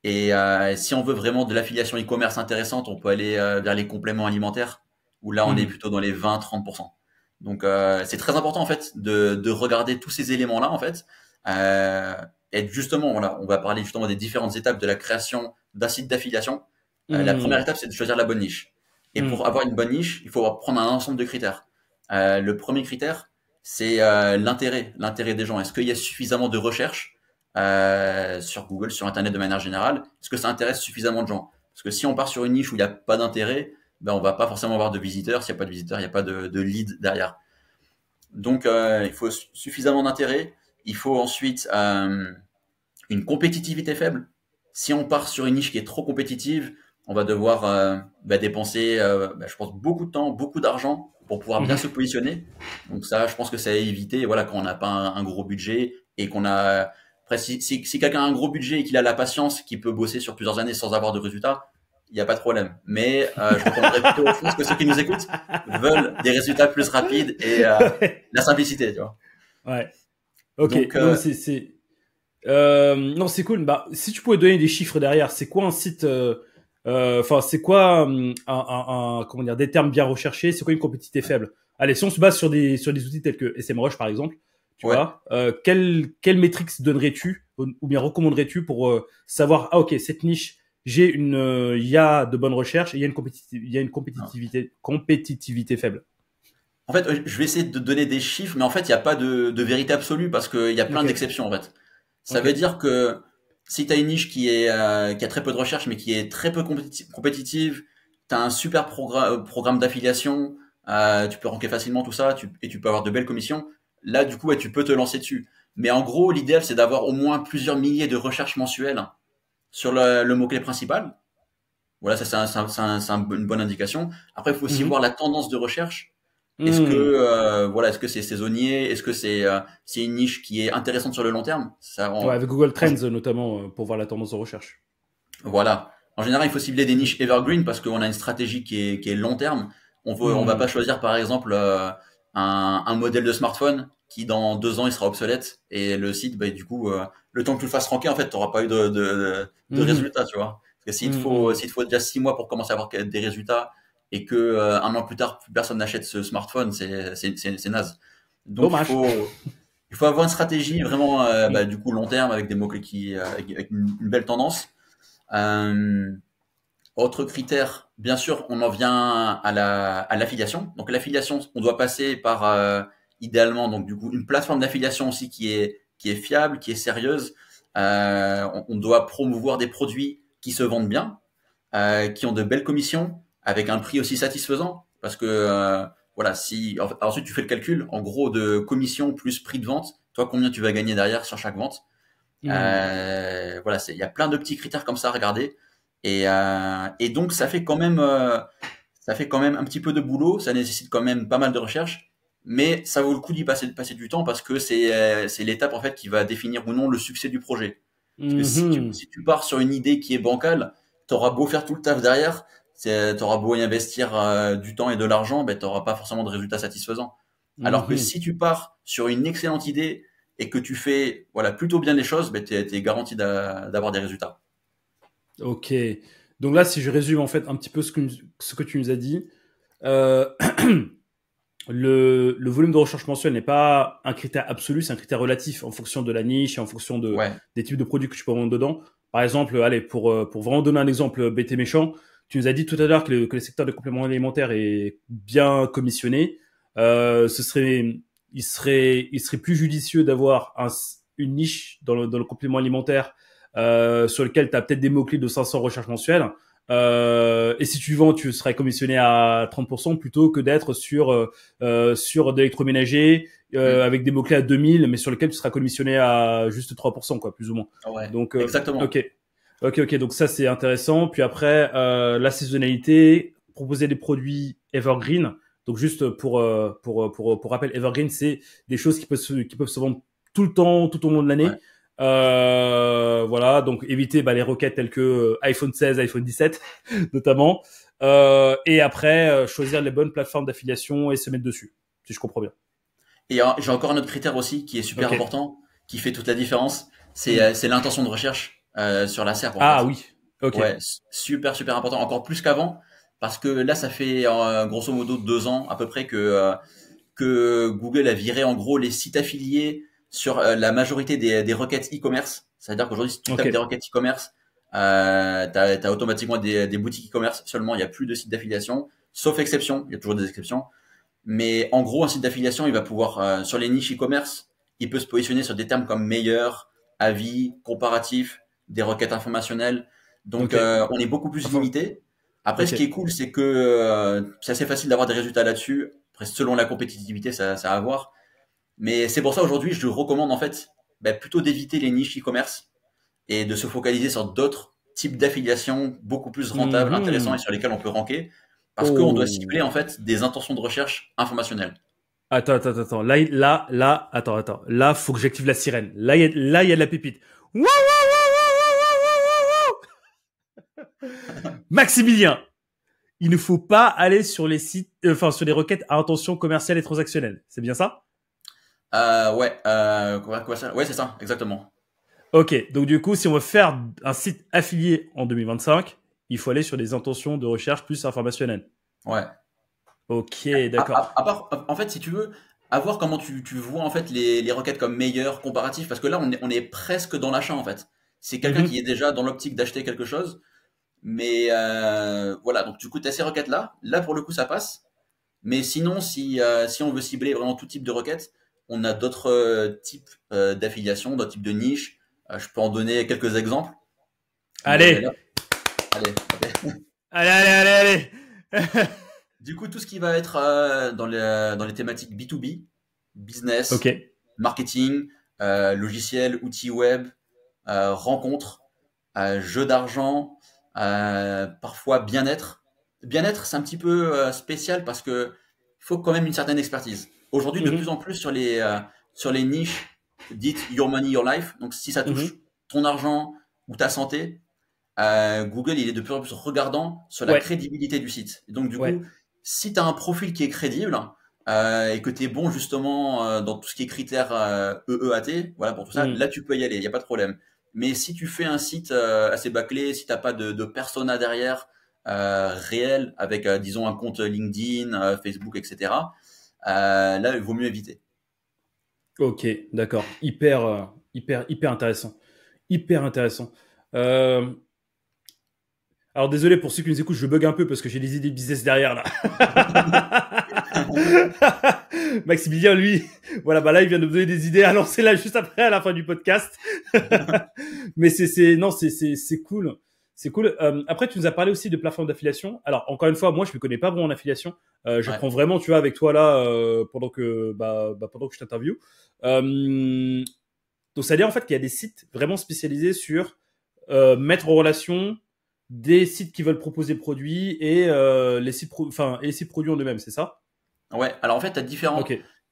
Et si on veut vraiment de l'affiliation e-commerce intéressante, on peut aller vers les compléments alimentaires, où là on est plutôt dans les 20-30%. Donc c'est très important en fait de regarder tous ces éléments-là en fait. Et justement, voilà, on va parler justement des différentes étapes de la création d'un site d'affiliation. La première étape, c'est de choisir la bonne niche. Et pour avoir une bonne niche, il faut prendre un ensemble de critères. Le premier critère, c'est l'intérêt des gens. Est-ce qu'il y a suffisamment de recherches sur Google, sur Internet de manière générale? Est-ce que ça intéresse suffisamment de gens? Parce que si on part sur une niche où il n'y a pas d'intérêt, ben on va pas forcément avoir de visiteurs. S'il n'y a pas de visiteurs, il n'y a pas de lead derrière. Donc, il faut suffisamment d'intérêt. Il faut ensuite une compétitivité faible. Si on part sur une niche qui est trop compétitive, on va devoir dépenser, je pense, beaucoup de temps, beaucoup d'argent pour pouvoir bien se positionner. Donc ça, je pense que c'est à éviter. Voilà, quand on n'a pas un gros budget et qu'on a... Après, si quelqu'un a un gros budget et qu'il a la patience, qu'il peut bosser sur plusieurs années sans avoir de résultats, il n'y a pas de problème. Mais je recommanderais plutôt, je pense que ceux qui nous écoutent veulent des résultats plus rapides et la simplicité, tu vois. Ouais. Ok. Donc, Non, non, c'est cool. Bah, si tu pouvais donner des chiffres derrière, c'est quoi un site, enfin, c'est quoi comment dire, des termes bien recherchés, c'est quoi une compétitivité faible? Allez, si on se base sur des outils tels que SEMrush par exemple, tu ouais. vois, quelle métrique donnerais-tu ou bien recommanderais-tu pour savoir, ah ok, cette niche, il y a de bonnes recherches et il y a une compétitivité faible. En fait, je vais essayer de donner des chiffres, mais en fait, il n'y a pas de vérité absolue parce qu'il y a plein Ok, d'exceptions, en fait. Ça ok. veut dire que si tu as une niche qui a très peu de recherche, mais qui est très peu compétitive, tu as un super programme d'affiliation, tu peux ranker facilement tout ça, et tu peux avoir de belles commissions. Là, du coup, ouais, tu peux te lancer dessus. Mais en gros, l'idéal, c'est d'avoir au moins plusieurs milliers de recherches mensuelles sur le mot-clé principal. Voilà, ça, une bonne indication. Après, il faut aussi Mhm. voir la tendance de recherche. Hmm. Est-ce que c'est saisonnier? Est-ce que c'est une niche qui est intéressante sur le long terme? Ouais, avec Google En- Trends notamment pour voir la tendance de recherche. voilà. En général, il faut cibler des Hmm. niches evergreen parce qu'on a une stratégie qui est long terme. On va Hmm. pas choisir par exemple un modèle de smartphone qui dans 2 ans il sera obsolète et le site, bah, du coup, le temps que tu le fasses ranker, en fait, tu n'auras pas eu de Mhm. résultats, tu vois. Parce que Mhm. s'il te faut déjà 6 mois pour commencer à avoir des résultats et que un an plus tard, plus personne n'achète ce smartphone, c'est naze. Donc Dommage. il faut avoir une stratégie vraiment Hmm. du coup long terme avec des mots-clés avec une belle tendance. Euh, Autre critère, bien sûr, on en vient à l'affiliation. Donc l'affiliation, on doit passer par idéalement donc du coup une plateforme d'affiliation aussi qui est fiable, qui est sérieuse. On doit promouvoir des produits qui se vendent bien, qui ont de belles commissions, avec un prix aussi satisfaisant. Parce que voilà, si ensuite tu fais le calcul, en gros de commission plus prix de vente, toi combien tu vas gagner derrière sur chaque vente. Hmm. Voilà, il y a plein de petits critères comme ça à regarder. Et donc, ça fait quand même un petit peu de boulot. Ça nécessite quand même pas mal de recherche. Mais ça vaut le coup de passer du temps parce que c'est l'étape en fait qui va définir ou non le succès du projet. Parce que Mhm. si tu pars sur une idée qui est bancale, t'auras beau faire tout le taf derrière, t'auras beau y investir du temps et de l'argent, ben t'auras pas forcément de résultats satisfaisants. Alors que Mhm. si tu pars sur une excellente idée et que tu fais voilà plutôt bien les choses, ben t'es garanti d'avoir des résultats. Ok. Donc là, si je résume en fait un petit peu ce que tu nous as dit, euh, le volume de recherche mensuel n'est pas un critère absolu, c'est un critère relatif en fonction de la niche et en fonction Ouais, des types de produits que tu peux vendre dedans. Par exemple, allez, pour vraiment donner un exemple bête et méchant, tu nous as dit tout à l'heure que le secteur des compléments alimentaires est bien commissionné. Ce serait, il serait plus judicieux d'avoir une niche dans le complément alimentaire sur lequel tu as peut-être des mots-clés de 500 recherches mensuelles. Et si tu vends, tu serais commissionné à 30% plutôt que d'être sur de l'électroménager mm, avec des mots-clés à 2000, mais sur lesquels tu seras commissionné à juste 3%, quoi, plus ou moins. ouais, Donc, exactement. ok. Ok, ok, donc ça c'est intéressant. Puis après, la saisonnalité, proposer des produits evergreen. Donc juste pour rappel, evergreen, c'est des choses qui peuvent se vendre tout le temps, tout au long de Ouais. l'année. Voilà, donc éviter les requêtes telles que iPhone 16, iPhone 17 notamment. Et après, choisir les bonnes plateformes d'affiliation et se mettre dessus, si je comprends bien. Et j'ai encore un autre critère aussi qui est super Ok. important, qui fait toute la différence, Hmm. c'est l'intention de recherche sur la SERP en Ah fait. oui. Ok. Ouais, super super important, encore plus qu'avant, parce que là ça fait grosso modo 2 ans à peu près que Google a viré en gros les sites affiliés sur la majorité des requêtes e-commerce. C'est-à-dire qu'aujourd'hui, si tu Ok. tapes des requêtes e-commerce, t'as automatiquement des boutiques e-commerce seulement. Il n'y a plus de sites d'affiliation, sauf exception. Il y a toujours des exceptions. Mais en gros, un site d'affiliation, il va pouvoir, sur les niches e-commerce, il peut se positionner sur des termes comme meilleur, avis, comparatif, des requêtes informationnelles. Donc, Ok. on est beaucoup plus Enfin, limité. Après, ce qui est cool, c'est que c'est assez facile d'avoir des résultats là-dessus. Après, selon la compétitivité, ça a à voir. Mais c'est pour ça aujourd'hui, je recommande en fait plutôt d'éviter les niches e-commerce et de se focaliser sur d'autres types d'affiliations beaucoup plus rentables, intéressants et sur lesquels on peut ranker. Parce qu'on doit cibler en fait des intentions de recherche informationnelles. Attends. Attends. Là, faut que j'active la sirène. Là, il y a de la pépite. Maximilien, il ne faut pas aller sur les sites, sur les requêtes à intention commerciale et transactionnelle. C'est bien ça? Ouais, ouais, c'est ça, exactement. Ok, donc du coup, si on veut faire un site affilié en 2025, il faut aller sur des intentions de recherche plus informationnelles. Ouais. Ok, d'accord. À part, en fait, si tu veux, à voir comment tu vois en fait les requêtes comme meilleures, comparatifs, parce que là, on est presque dans l'achat en fait. C'est quelqu'un qui est déjà dans l'optique d'acheter quelque chose, mais voilà. Donc du coup, tu as ces requêtes-là. Là, pour le coup, ça passe. Mais sinon, si on veut cibler vraiment tout type de requêtes, on a d'autres types d'affiliation, d'autres types de niches. Je peux en donner quelques exemples. Allez. Allez. Allez. Du coup, tout ce qui va être dans les thématiques B2B, business, marketing, logiciel, outils web, rencontres, jeux d'argent, parfois bien-être. Bien-être, c'est un petit peu spécial parce que faut quand même une certaine expertise. Aujourd'hui, de plus en plus sur les niches dites Your Money, Your Life, donc si ça touche ton argent ou ta santé, Google, il est de plus en plus regardant sur la crédibilité du site. Et donc, du coup, si tu as un profil qui est crédible et que tu es bon justement dans tout ce qui est critères EEAT, voilà pour tout ça, là, tu peux y aller, il n'y a pas de problème. Mais si tu fais un site assez bâclé, si tu n'as pas de persona derrière réel avec, disons, un compte LinkedIn, Facebook, etc., là, il vaut mieux éviter. Ok, d'accord. Hyper intéressant. Hyper intéressant. Alors désolé pour ceux qui nous écoutent, je bug un peu parce que j'ai des idées de business derrière là. Maximilien, lui, voilà, bah là il vient de me donner des idées à lancer là juste après à la fin du podcast. Mais c'est cool. C'est cool. Après, tu nous as parlé aussi de plateformes d'affiliation. Alors, encore une fois, moi, je ne me connais pas vraiment en affiliation. J'apprends vraiment, tu vois, avec toi là, pendant que je t'interviewe. Donc, ça veut dire en fait qu'il y a des sites vraiment spécialisés sur mettre en relation des sites qui veulent proposer le produit et les sites produits en eux-mêmes, c'est ça? Ouais. Alors en fait,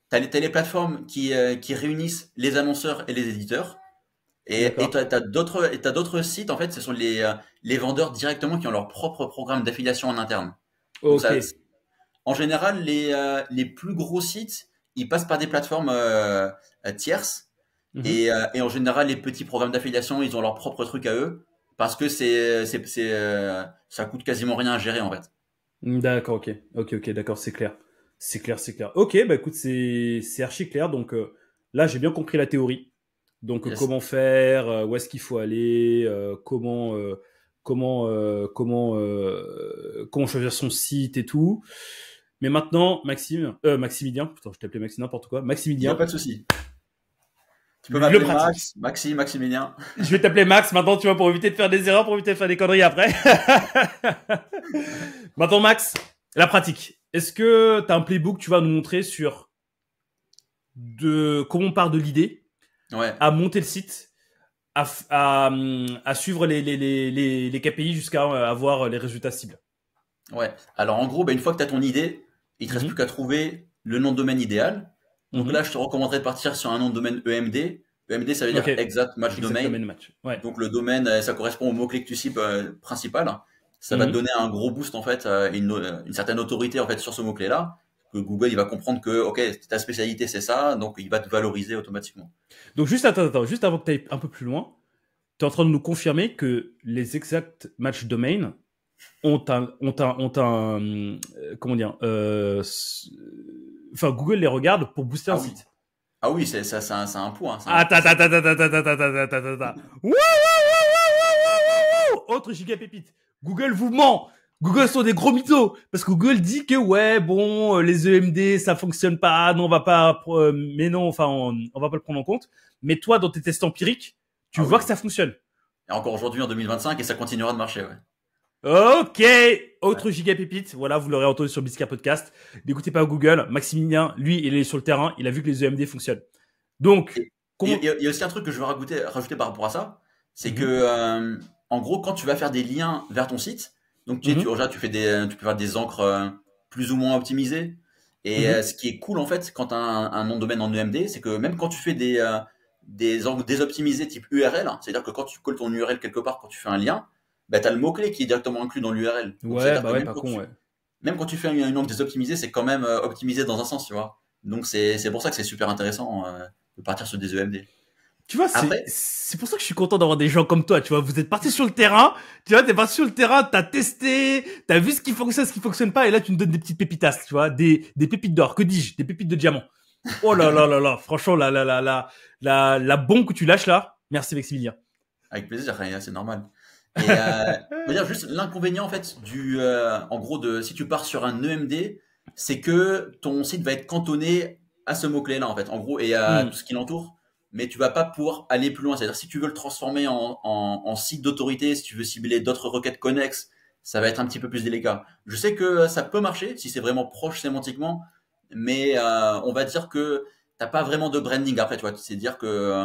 t'as les plateformes qui réunissent les annonceurs et les éditeurs. Et t'as d'autres sites, en fait, ce sont les vendeurs directement qui ont leur propre programme d'affiliation en interne. Donc en général, les plus gros sites, ils passent par des plateformes tierces. Et en général, les petits programmes d'affiliation, ils ont leur propre truc à eux. Parce que ça coûte quasiment rien à gérer, en fait. D'accord, ok, d'accord, c'est clair. C'est clair. Ok, bah écoute, c'est archi clair. Donc là, j'ai bien compris la théorie. Donc comment faire, où est-ce qu'il faut aller, comment choisir son site et tout. Mais maintenant, Maximilien, putain, je t'appelais Maxime n'importe quoi. Maximilien. Il n'y a pas de souci. Tu peux m'appeler Max, Maximilien. Je vais t'appeler Max maintenant, tu vois, pour éviter de faire des erreurs, pour éviter de faire des conneries après. Maintenant, Max, la pratique. Est-ce que tu as un playbook que tu vas nous montrer sur comment on part de l'idée à monter le site, à suivre les KPI jusqu'à avoir les résultats cibles? Ouais. Alors, en gros, une fois que tu as ton idée, il te reste plus qu'à trouver le nom de domaine idéal. Donc là, je te recommanderais de partir sur un nom de domaine EMD. EMD, ça veut dire Exact Match Domain. Donc le domaine, ça correspond au mot-clé que tu cibles principal. Ça va te donner un gros boost en fait, une certaine autorité en fait sur ce mot-clé-là. Que Google, il va comprendre que ta spécialité c'est ça, donc il va te valoriser automatiquement. Donc juste attends, juste avant que tu ailles un peu plus loin, tu es en train de nous confirmer que les Exact Match Domain ont un comment dire, Google les regarde pour booster un site. Ah oui, c'est un point. Attends. Autre giga pépite. Google vous ment. Google sont des gros mythos. Parce que Google dit que les EMD, ça fonctionne pas. Non, on va pas, mais non, enfin, on va pas le prendre en compte. Mais toi, dans tes tests empiriques, tu vois que ça fonctionne. Et encore aujourd'hui, en 2025, et ça continuera de marcher, ouais. Ok, autre giga pépite. Voilà, vous l'aurez entendu sur Bisca Podcast. N'écoutez pas Google. Maximilien, lui, il est sur le terrain. Il a vu que les EMD fonctionnent. Donc, Et comment... il y a aussi un truc que je veux rajouter par rapport à ça, c'est que, Mhm, en gros, quand tu vas faire des liens vers ton site, donc mhm, déjà, tu peux faire des encres plus ou moins optimisées. Et mhm, ce qui est cool, en fait, quand tu as un nom de domaine en EMD, c'est que même quand tu fais des encres désoptimisées type URL, hein, c'est-à-dire que quand tu colles ton URL quelque part, quand tu fais un lien, bah, tu as le mot-clé qui est directement inclus dans l'URL. Donc, Ouais, c'est-à-dire bah que ouais, pas con, ouais. même quand tu fais une encre désoptimisée, c'est quand même optimisé dans un sens, tu vois. Donc, c'est pour ça que c'est super intéressant de partir sur des EMD. Tu vois, c'est Après, c'est pour ça que je suis content d'avoir des gens comme toi. Tu vois, vous êtes parti sur le terrain. Tu vois, t'es parti sur le terrain, t'as testé, t'as vu ce qui fonctionne, ce qui fonctionne pas, et là tu me donnes des petites pépitas. Tu vois, des pépites d'or. Que dis-je? Des pépites de diamant. Oh là là là là. Franchement, la bombe que tu lâches là. Merci Maximilien. avec plaisir, Ryan, c'est normal. Et je veux dire juste l'inconvénient en fait en gros si tu pars sur un EMD, c'est que ton site va être cantonné à ce mot-clé là en fait, en gros et à Hmm. tout ce qui l'entoure, mais tu vas pas pouvoir aller plus loin. C'est-à-dire si tu veux le transformer en site d'autorité, si tu veux cibler d'autres requêtes connexes, ça va être un petit peu plus délicat. Je sais que ça peut marcher si c'est vraiment proche sémantiquement, mais on va dire que t'as pas vraiment de branding après, tu vois. C'est dire que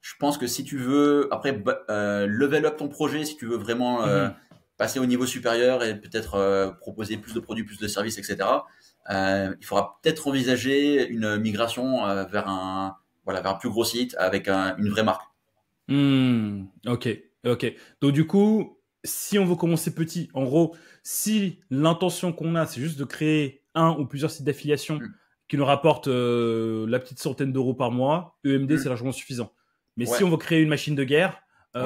je pense que si tu veux, après, level up ton projet, si tu veux vraiment Mhm. passer au niveau supérieur et peut-être proposer plus de produits, plus de services, etc., il faudra peut-être envisager une migration voilà, vers un plus gros site avec une vraie marque. Hmm. Ok, ok. Donc du coup, si on veut commencer petit, en gros, si l'intention qu'on a, c'est juste de créer un ou plusieurs sites d'affiliation Mm. qui nous rapportent la petite centaine d'euros par mois, EMD, c'est Mm. largement suffisant. Mais si Ouais, on veut créer une machine de guerre, ouais.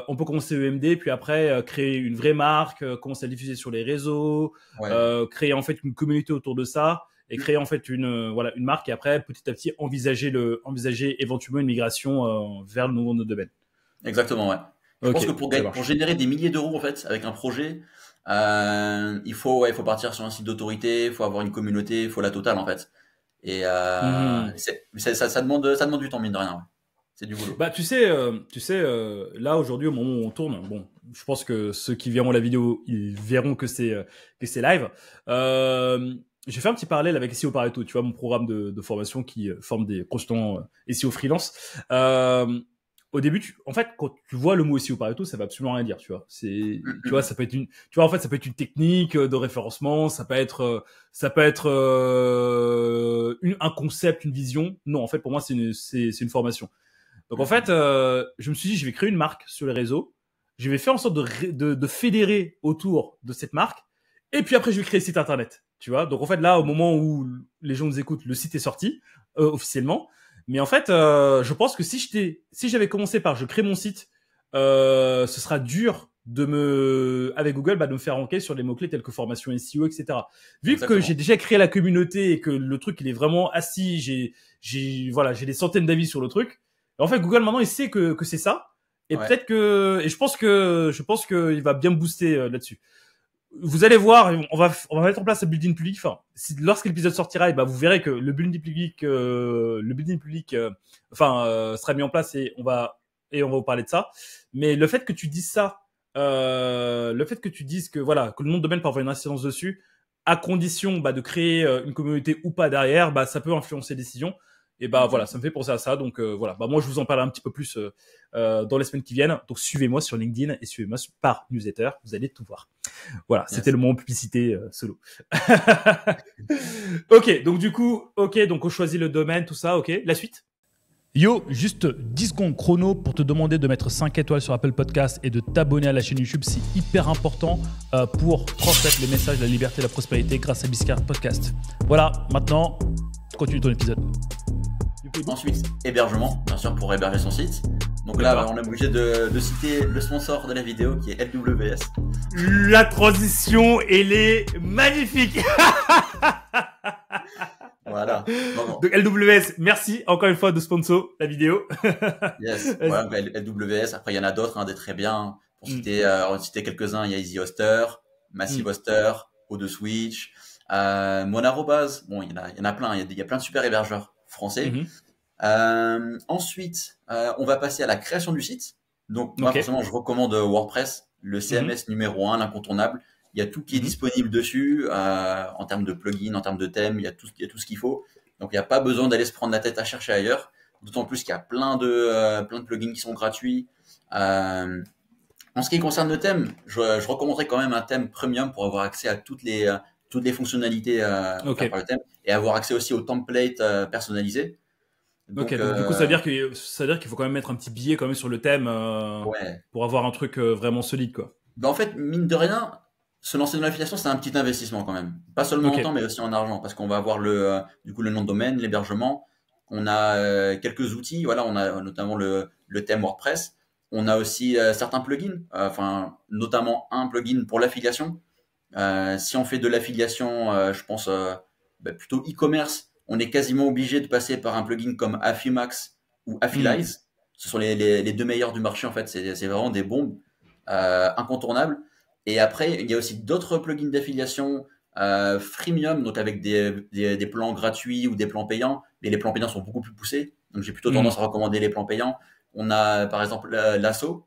on peut commencer EMD, puis après créer une vraie marque, commencer à diffuser sur les réseaux, Ouais. créer en fait une communauté autour de ça et Mm. créer en fait voilà une marque et après petit à petit envisager éventuellement une migration vers le nouveau nom de domaine. Exactement, ouais. Je Ok, pense que ça pour marche. générer des milliers d'euros en fait avec un projet, il faut partir sur un site d'autorité, il faut avoir une communauté, il faut la totale en fait. Et Mhm. ça demande du temps mine de rien. Ouais. C'est du boulot. Bah tu sais là aujourd'hui au moment où on tourne, bon, je pense que ceux qui verront la vidéo, ils verront que c'est live. J'ai fait un petit parallèle avec SEO Pareto, tu vois mon programme de formation qui forme des consultants SEO freelance. Au début, en fait, quand tu vois le mot SEO Pareto, ça va absolument rien dire, tu vois. Mm, Tu vois, mm, ça peut être tu vois, en fait, ça peut être une technique de référencement, ça peut être un concept, une vision. Non, en fait, pour moi, c'est une formation. Donc mm, en fait, mm. je me suis dit, je vais créer une marque sur les réseaux. Je vais faire en sorte de fédérer autour de cette marque. Et puis après, je vais créer le site internet. Tu vois. Donc en fait, là, au moment où les gens nous écoutent, le site est sorti officiellement. Mais en fait, je pense que si j'avais commencé par je crée mon site, ce sera dur avec Google, bah, de me faire ranker sur les mots-clés tels que formation SEO, etc. Vu que j'ai Exactement. déjà créé la communauté et que le truc, il est vraiment assis, voilà, j'ai des centaines d'avis sur le truc. En fait, Google maintenant il sait que c'est ça. Et Ouais. peut-être que, et je pense que il va bien booster là-dessus. Vous allez voir, on va mettre en place un building public. Enfin, lorsque l'épisode sortira, et ben vous verrez que le building public, sera mis en place et on va vous parler de ça. Mais le fait que tu dises ça, le fait que tu dises que voilà que le nom de domaine peut avoir une incidence dessus, à condition bah, de créer une communauté ou pas derrière, bah ça peut influencer les décisions. Et bah Mm, voilà, mm. ça me fait penser à ça. Donc voilà, bah moi je vous en parlerai un petit peu plus dans les semaines qui viennent. Donc suivez-moi sur LinkedIn et suivez-moi par newsletter, vous allez tout voir. Voilà, c'était Yes. le moment publicité solo. Ok, donc du coup, ok, donc on choisit le domaine, tout ça, ok. La suite. Yo, juste 10 secondes chrono pour te demander de mettre 5 étoiles sur Apple Podcast et de t'abonner à la chaîne YouTube. C'est hyper important pour transmettre les messages de la liberté et de la prospérité grâce à Biscard Podcast. Voilà, maintenant, continue ton épisode. Ensuite, hébergement, bien sûr, pour héberger son site. Donc là, D'accord. on est obligé de citer le sponsor de la vidéo qui est LWS. La transition, elle est magnifique. Voilà. Non, non. Donc LWS, merci encore une fois de sponsor la vidéo. Yes. Vas-y. Voilà, bah, LWS. Après, il y en a d'autres, hein, des très bien. Pour Mm, citer quelques-uns, il y a Easy Hoster, Massive mm, Hoster, O2Switch, Monarobase. Bon, il y en a plein. Il y a plein de super hébergeurs français. mhm. Ensuite, on va passer à la création du site. Donc moi Ok. forcément je recommande WordPress. le CMS numéro 1, l'incontournable. Il y a tout qui est disponible dessus, en termes de plugins, en termes de thèmes, il y a tout ce qu'il faut. Donc, il n'y a pas besoin d'aller se prendre la tête à chercher ailleurs. D'autant plus qu'il y a plein de plugins qui sont gratuits. En ce qui concerne le thème, je recommanderais quand même un thème premium pour avoir accès à toutes les fonctionnalités offertes par le thème et avoir accès aussi aux templates personnalisés. Donc du coup, ça veut dire qu'il faut quand même mettre un petit billet quand même sur le thème pour avoir un truc vraiment solide, quoi. Ben, en fait, mine de rien, se lancer dans l'affiliation, c'est un petit investissement quand même. Pas seulement en temps, mais aussi en argent, parce qu'on va avoir du coup le nom de domaine, l'hébergement. On a quelques outils, voilà, on a notamment le thème WordPress. On a aussi certains plugins, notamment un plugin pour l'affiliation. Si on fait de l'affiliation, je pense plutôt e-commerce, on est quasiment obligé de passer par un plugin comme Affimax ou Affilize. Ce sont les deux meilleurs du marché en fait. C'est vraiment des bombes incontournables. Et après, il y a aussi d'autres plugins d'affiliation freemium, donc avec des plans gratuits ou des plans payants. Mais les plans payants sont beaucoup plus poussés. Donc j'ai plutôt tendance à recommander les plans payants. On a par exemple Lasso,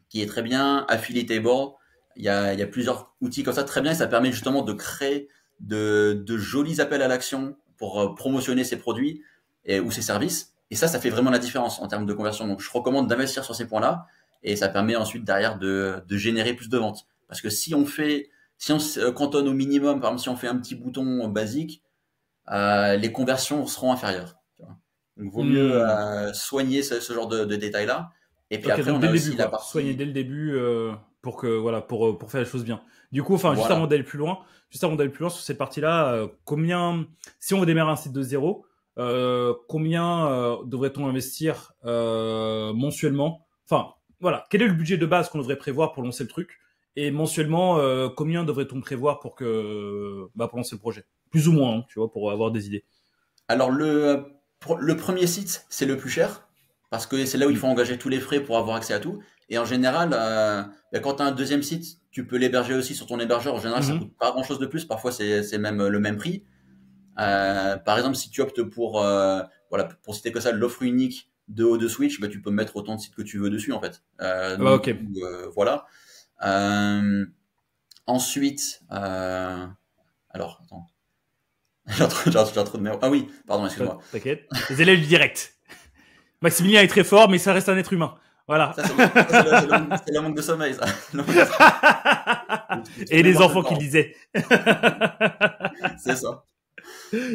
qui est très bien, Affiliatable. Il y a plusieurs outils comme ça très bien. Et ça permet justement de créer de jolis appels à l'action pour promotionner ses produits ou ses services. Et ça fait vraiment la différence en termes de conversion. Donc je recommande d'investir sur ces points-là. Et ça permet ensuite derrière de générer plus de ventes. Parce que si on se cantonne au minimum, par exemple si on fait un petit bouton basique, les conversions seront inférieures. Donc, vaut mieux soigner ce genre de détails-là. Et puis après, on a aussi la partie... Soigner dès le début pour faire les choses bien. Du coup, juste avant d'aller plus loin sur cette partie-là, si on veut démarrer un site de zéro, combien devrait-on investir mensuellement? Enfin, voilà, quel est le budget de base qu'on devrait prévoir pour lancer le truc? Et mensuellement, combien devrait-on prévoir pour lancer le projet? Plus ou moins, hein, tu vois, pour avoir des idées. Alors, le premier site, c'est le plus cher, parce que c'est là où il faut engager tous les frais pour avoir accès à tout. Et en général, quand tu as un deuxième site, tu peux l'héberger aussi sur ton hébergeur. En général, ça coûte pas grand-chose de plus. Parfois, c'est même le même prix. Par exemple, si tu optes pour citer que ça, l'offre unique de haut de Switch, tu peux mettre autant de sites que tu veux dessus, en fait. Voilà. Ensuite, alors, attends. J'ai un trou de mémoire. Ah oui, pardon, excuse-moi. T'inquiète. Les élèves du direct. Maximilien est très fort, mais ça reste un être humain. Voilà. Ça, c'est le manque de sommeil, ça. Et les enfants qui lisaient. C'est ça.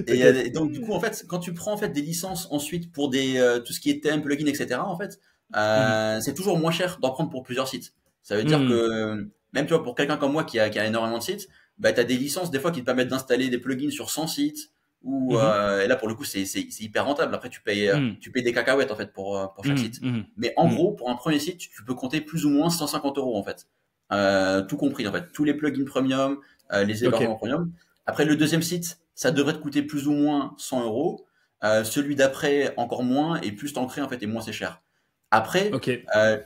Et donc, du coup, en fait, quand tu prends en fait des licences ensuite pour tout ce qui est thème, plugin, etc., en fait, c'est toujours moins cher d'en prendre pour plusieurs sites. Ça veut dire que même tu vois, pour quelqu'un comme moi qui a énormément de sites, tu as des licences des fois qui te permettent d'installer des plugins sur 100 sites. Et là, pour le coup, c'est hyper rentable. Après, tu payes des cacahuètes en fait pour chaque site. Mais en gros, pour un premier site, tu peux compter plus ou moins 150 € en fait, tout compris en fait, tous les plugins premium, les hébergements premium. Après, le deuxième site, ça devrait te coûter plus ou moins 100 €. Celui d'après, encore moins, et plus t'en crées en fait, et moins c'est cher. Après,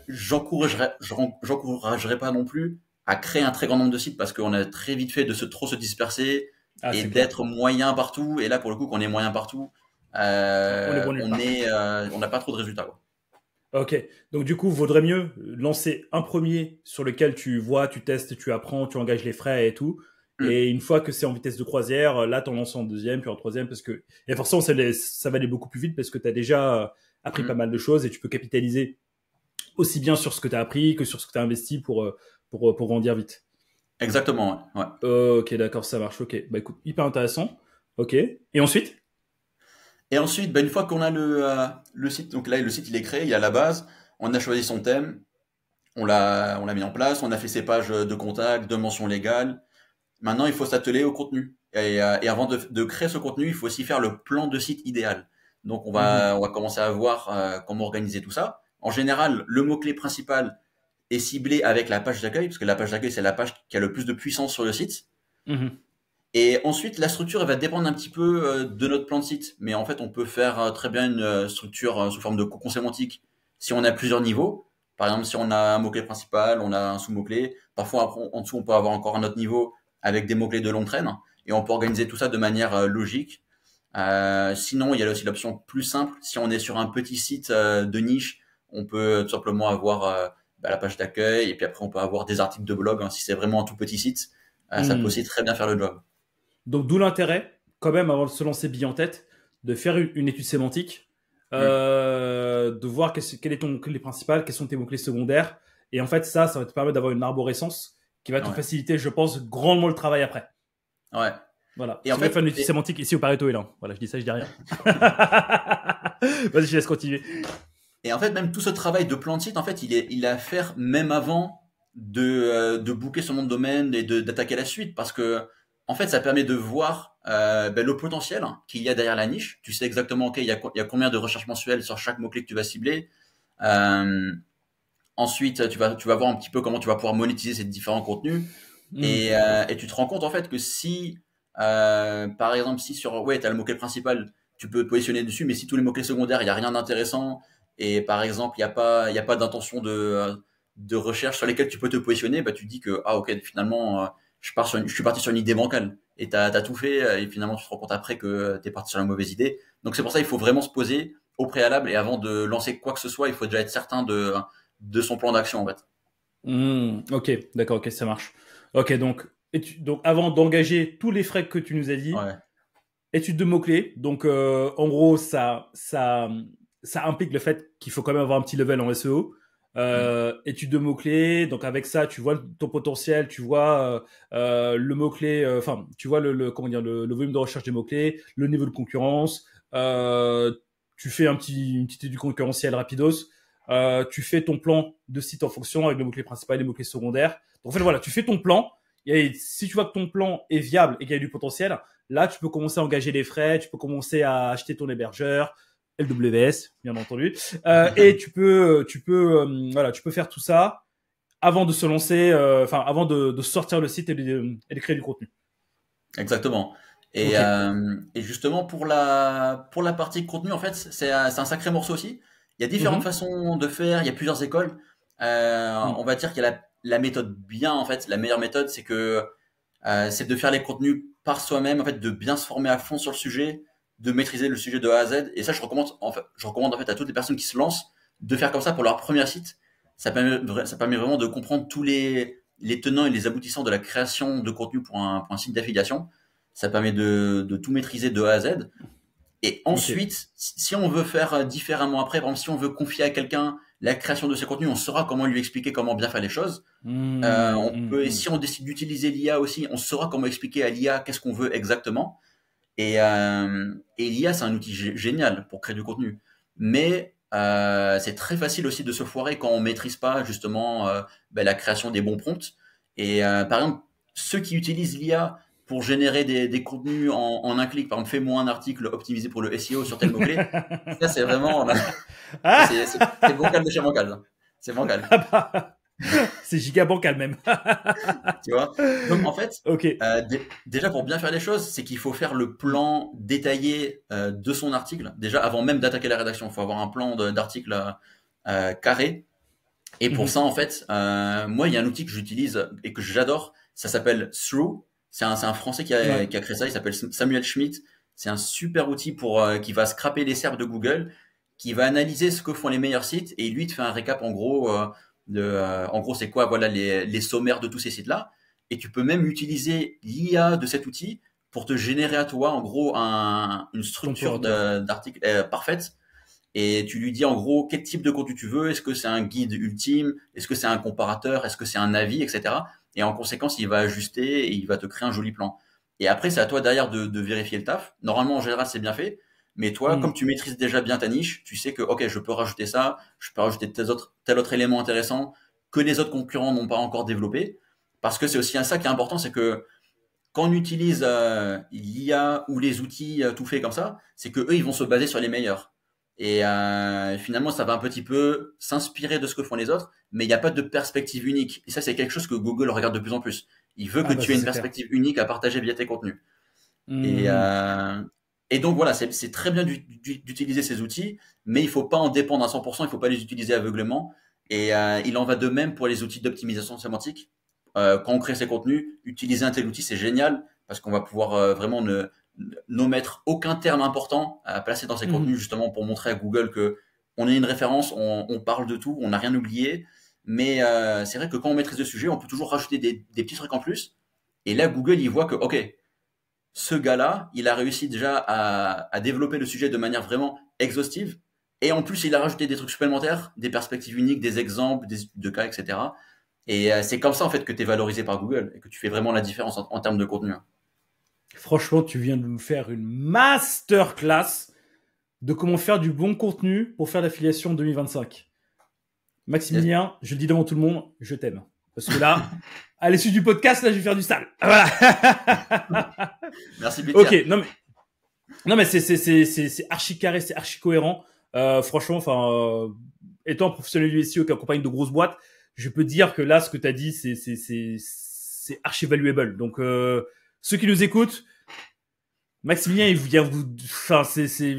j'encouragerais pas non plus à créer un très grand nombre de sites parce qu'on a très vite fait de trop se disperser et d'être moyen partout. Et là, pour le coup, quand on est moyen partout, on n'a pas trop de résultats, quoi. Ok, donc du coup, vaudrait mieux lancer un premier sur lequel tu vois, tu testes, tu apprends, tu engages les frais et tout. Et une fois que c'est en vitesse de croisière, là, t'en lances en deuxième, puis en troisième, et forcément, ça va aller beaucoup plus vite parce que t'as déjà appris pas mal de choses et tu peux capitaliser aussi bien sur ce que t'as appris que sur ce que t'as investi pour grandir vite. Exactement, ouais. Ok, d'accord, ça marche. Ok, bah écoute, hyper intéressant. Ok, et ensuite? Et ensuite, une fois qu'on a le site, donc là, le site, il est créé, il y a la base, on a choisi son thème, on l'a mis en place, on a fait ses pages de contact, de mentions légales. Maintenant, il faut s'atteler au contenu. Et avant de créer ce contenu, il faut aussi faire le plan de site idéal. Donc, on va commencer à voir comment organiser tout ça. En général, le mot-clé principal est ciblé avec la page d'accueil, parce que la page d'accueil, c'est la page qui a le plus de puissance sur le site. Et ensuite, la structure, elle va dépendre un petit peu de notre plan de site. Mais en fait, on peut faire très bien une structure sous forme de cocon sémantique si on a plusieurs niveaux. Par exemple, si on a un mot-clé principal, on a un sous-mot-clé. Parfois, après, en dessous, on peut avoir encore un autre niveau avec des mots-clés de longue traîne. Et on peut organiser tout ça de manière logique. Sinon, il y a aussi l'option plus simple. Si on est sur un petit site de niche, on peut tout simplement avoir la page d'accueil, et puis après on peut avoir des articles de blog, hein, si c'est vraiment un tout petit site, ça peut aussi très bien faire le job. Donc d'où l'intérêt, quand même, avant de se lancer bille en tête, de faire une étude sémantique, de voir quel est ton clé principal, quels sont tes mots-clés secondaires. Et en fait, ça va te permettre d'avoir une arborescence qui va te faciliter, je pense, grandement le travail après. Ouais. Voilà. Et si en fait, faire une étude sémantique, ici au Pareto est là. Voilà, je dis ça, je dis rien. Vas-y, je laisse continuer. Et en fait, même tout ce travail de plan de site, en fait, il est à faire même avant de booker son nom de domaine et d'attaquer la suite, parce que en fait, ça permet de voir le potentiel qu'il y a derrière la niche. Tu sais exactement, ok, il y a combien de recherches mensuelles sur chaque mot-clé que tu vas cibler. Ensuite, tu vas voir un petit peu comment tu vas pouvoir monétiser ces différents contenus. Et tu te rends compte en fait que si, par exemple, si tu as le mot-clé principal, tu peux te positionner dessus, mais si tous les mots-clés secondaires, il n'y a rien d'intéressant, et par exemple, il n'y a pas d'intention de recherche sur lesquelles tu peux te positionner, bah, tu te dis que, ah, ok, finalement, je suis parti sur une idée bancale. Et t'as tout fait, et finalement, tu te rends compte après que t'es parti sur la mauvaise idée. Donc, c'est pour ça qu'il faut vraiment se poser au préalable, et avant de lancer quoi que ce soit, il faut déjà être certain de son plan d'action, en fait. Ok, d'accord, ok, ça marche. Ok, donc avant d'engager tous les frais que tu nous as dit, étude de mots-clés. Donc, en gros, ça implique le fait qu'il faut quand même avoir un petit level en SEO. Étude de mots-clés. Donc, avec ça, tu vois ton potentiel, tu vois le mot-clé, enfin, tu vois comment dire, le volume de recherche des mots-clés, le niveau de concurrence. Tu fais une petite étude concurrentielle rapidos. Tu fais ton plan de site en fonction avec le mot-clé principal et les mots-clés secondaires. Donc, en fait, voilà, tu fais ton plan. Et si tu vois que ton plan est viable et qu'il y a du potentiel, là, tu peux commencer à engager les frais, tu peux commencer à acheter ton hébergeur, LWS, bien entendu, et tu peux faire tout ça avant de se lancer, avant de sortir le site et de créer du contenu. Exactement. Et, et justement, pour la partie contenu, en fait, c'est un sacré morceau aussi. Il y a différentes façons de faire, il y a plusieurs écoles. On va dire qu'il y a la méthode bien, en fait. La meilleure méthode, c'est de faire les contenus par soi-même, en fait, de bien se former à fond sur le sujet, de maîtriser le sujet de A à Z. Et ça, je recommande en fait à toutes les personnes qui se lancent de faire comme ça pour leur premier site. Ça permet vraiment de comprendre tous les tenants et les aboutissants de la création de contenu pour un site d'affiliation. Ça permet de tout maîtriser de A à Z. Et ensuite, si on veut faire différemment après, par exemple, si on veut confier à quelqu'un la création de ses contenus, on saura comment lui expliquer comment bien faire les choses. Si on décide d'utiliser l'IA aussi, on saura comment expliquer à l'IA qu'est-ce qu'on veut exactement. Et l'IA, c'est un outil génial pour créer du contenu. Mais c'est très facile aussi de se foirer quand on maîtrise pas justement la création des bons prompts. Et par exemple, ceux qui utilisent l'IA pour générer des contenus en un clic, par exemple, fais-moi un article optimisé pour le SEO sur tel mot-clé, ça c'est vraiment... c'est bancal de chez bancal. C'est bancal. C'est giga bancal même. Tu vois. Donc en fait, déjà pour bien faire les choses, c'est qu'il faut faire le plan détaillé de son article. Déjà avant même d'attaquer la rédaction, il faut avoir un plan d'article carré. Et pour ça, en fait, moi, il y a un outil que j'utilise et que j'adore. Ça s'appelle Through. C'est un Français qui a créé ça. Il s'appelle Samuel Schmidt. C'est un super outil qui va scraper les SERPs de Google, qui va analyser ce que font les meilleurs sites et lui te fait un récap en gros c'est quoi, voilà les sommaires de tous ces sites-là. Et tu peux même utiliser l'IA de cet outil pour te générer à toi, en gros, une structure d'article parfaite. Et tu lui dis en gros quel type de contenu tu veux. Est-ce que c'est un guide ultime? Est-ce que c'est un comparateur? Est-ce que c'est un avis, etc. Et en conséquence, il va ajuster et il va te créer un joli plan. Et après, c'est à toi derrière de vérifier le taf. Normalement, en général, c'est bien fait. Mais toi, comme tu maîtrises déjà bien ta niche, tu sais que, ok, je peux rajouter ça, je peux rajouter tel autre élément intéressant que les autres concurrents n'ont pas encore développé. Parce que c'est aussi ça qui est important, c'est que quand on utilise l'IA ou les outils tout faits comme ça, c'est que eux, ils vont se baser sur les meilleurs. Et finalement, ça va un petit peu s'inspirer de ce que font les autres, mais il n'y a pas de perspective unique. Et ça, c'est quelque chose que Google regarde de plus en plus. Il veut que tu aies une perspective unique à partager via tes contenus. Et donc voilà, c'est très bien d'utiliser ces outils, mais il faut pas en dépendre à 100%, il faut pas les utiliser aveuglément. Et il en va de même pour les outils d'optimisation sémantique. Quand on crée ses contenus, utiliser un tel outil, c'est génial, parce qu'on va pouvoir vraiment n'omettre aucun terme important à placer dans ses contenus, justement pour montrer à Google que on est une référence, on parle de tout, on n'a rien oublié. Mais c'est vrai que quand on maîtrise le sujet, on peut toujours rajouter des petits trucs en plus. Et là, Google, il voit que, OK, ce gars-là, il a réussi déjà à développer le sujet de manière vraiment exhaustive. Et en plus, il a rajouté des trucs supplémentaires, des perspectives uniques, des exemples, des études de cas, etc. Et c'est comme ça, en fait, que tu es valorisé par Google et que tu fais vraiment la différence en termes de contenu. Franchement, tu viens de nous faire une masterclass de comment faire du bon contenu pour faire l'affiliation 2025. Maximilien, je le dis devant tout le monde, je t'aime. Parce que là, à l'issue du podcast, là, je vais faire du sale. Voilà. Merci, Peter. Ok, non mais c'est archi carré, c'est archi cohérent. Franchement, enfin, étant professionnel du SEO qui accompagne de grosses boîtes, je peux dire que là, ce que tu as dit, c'est archi valuable. Donc, ceux qui nous écoutent, Maximilien, il vient vous, enfin,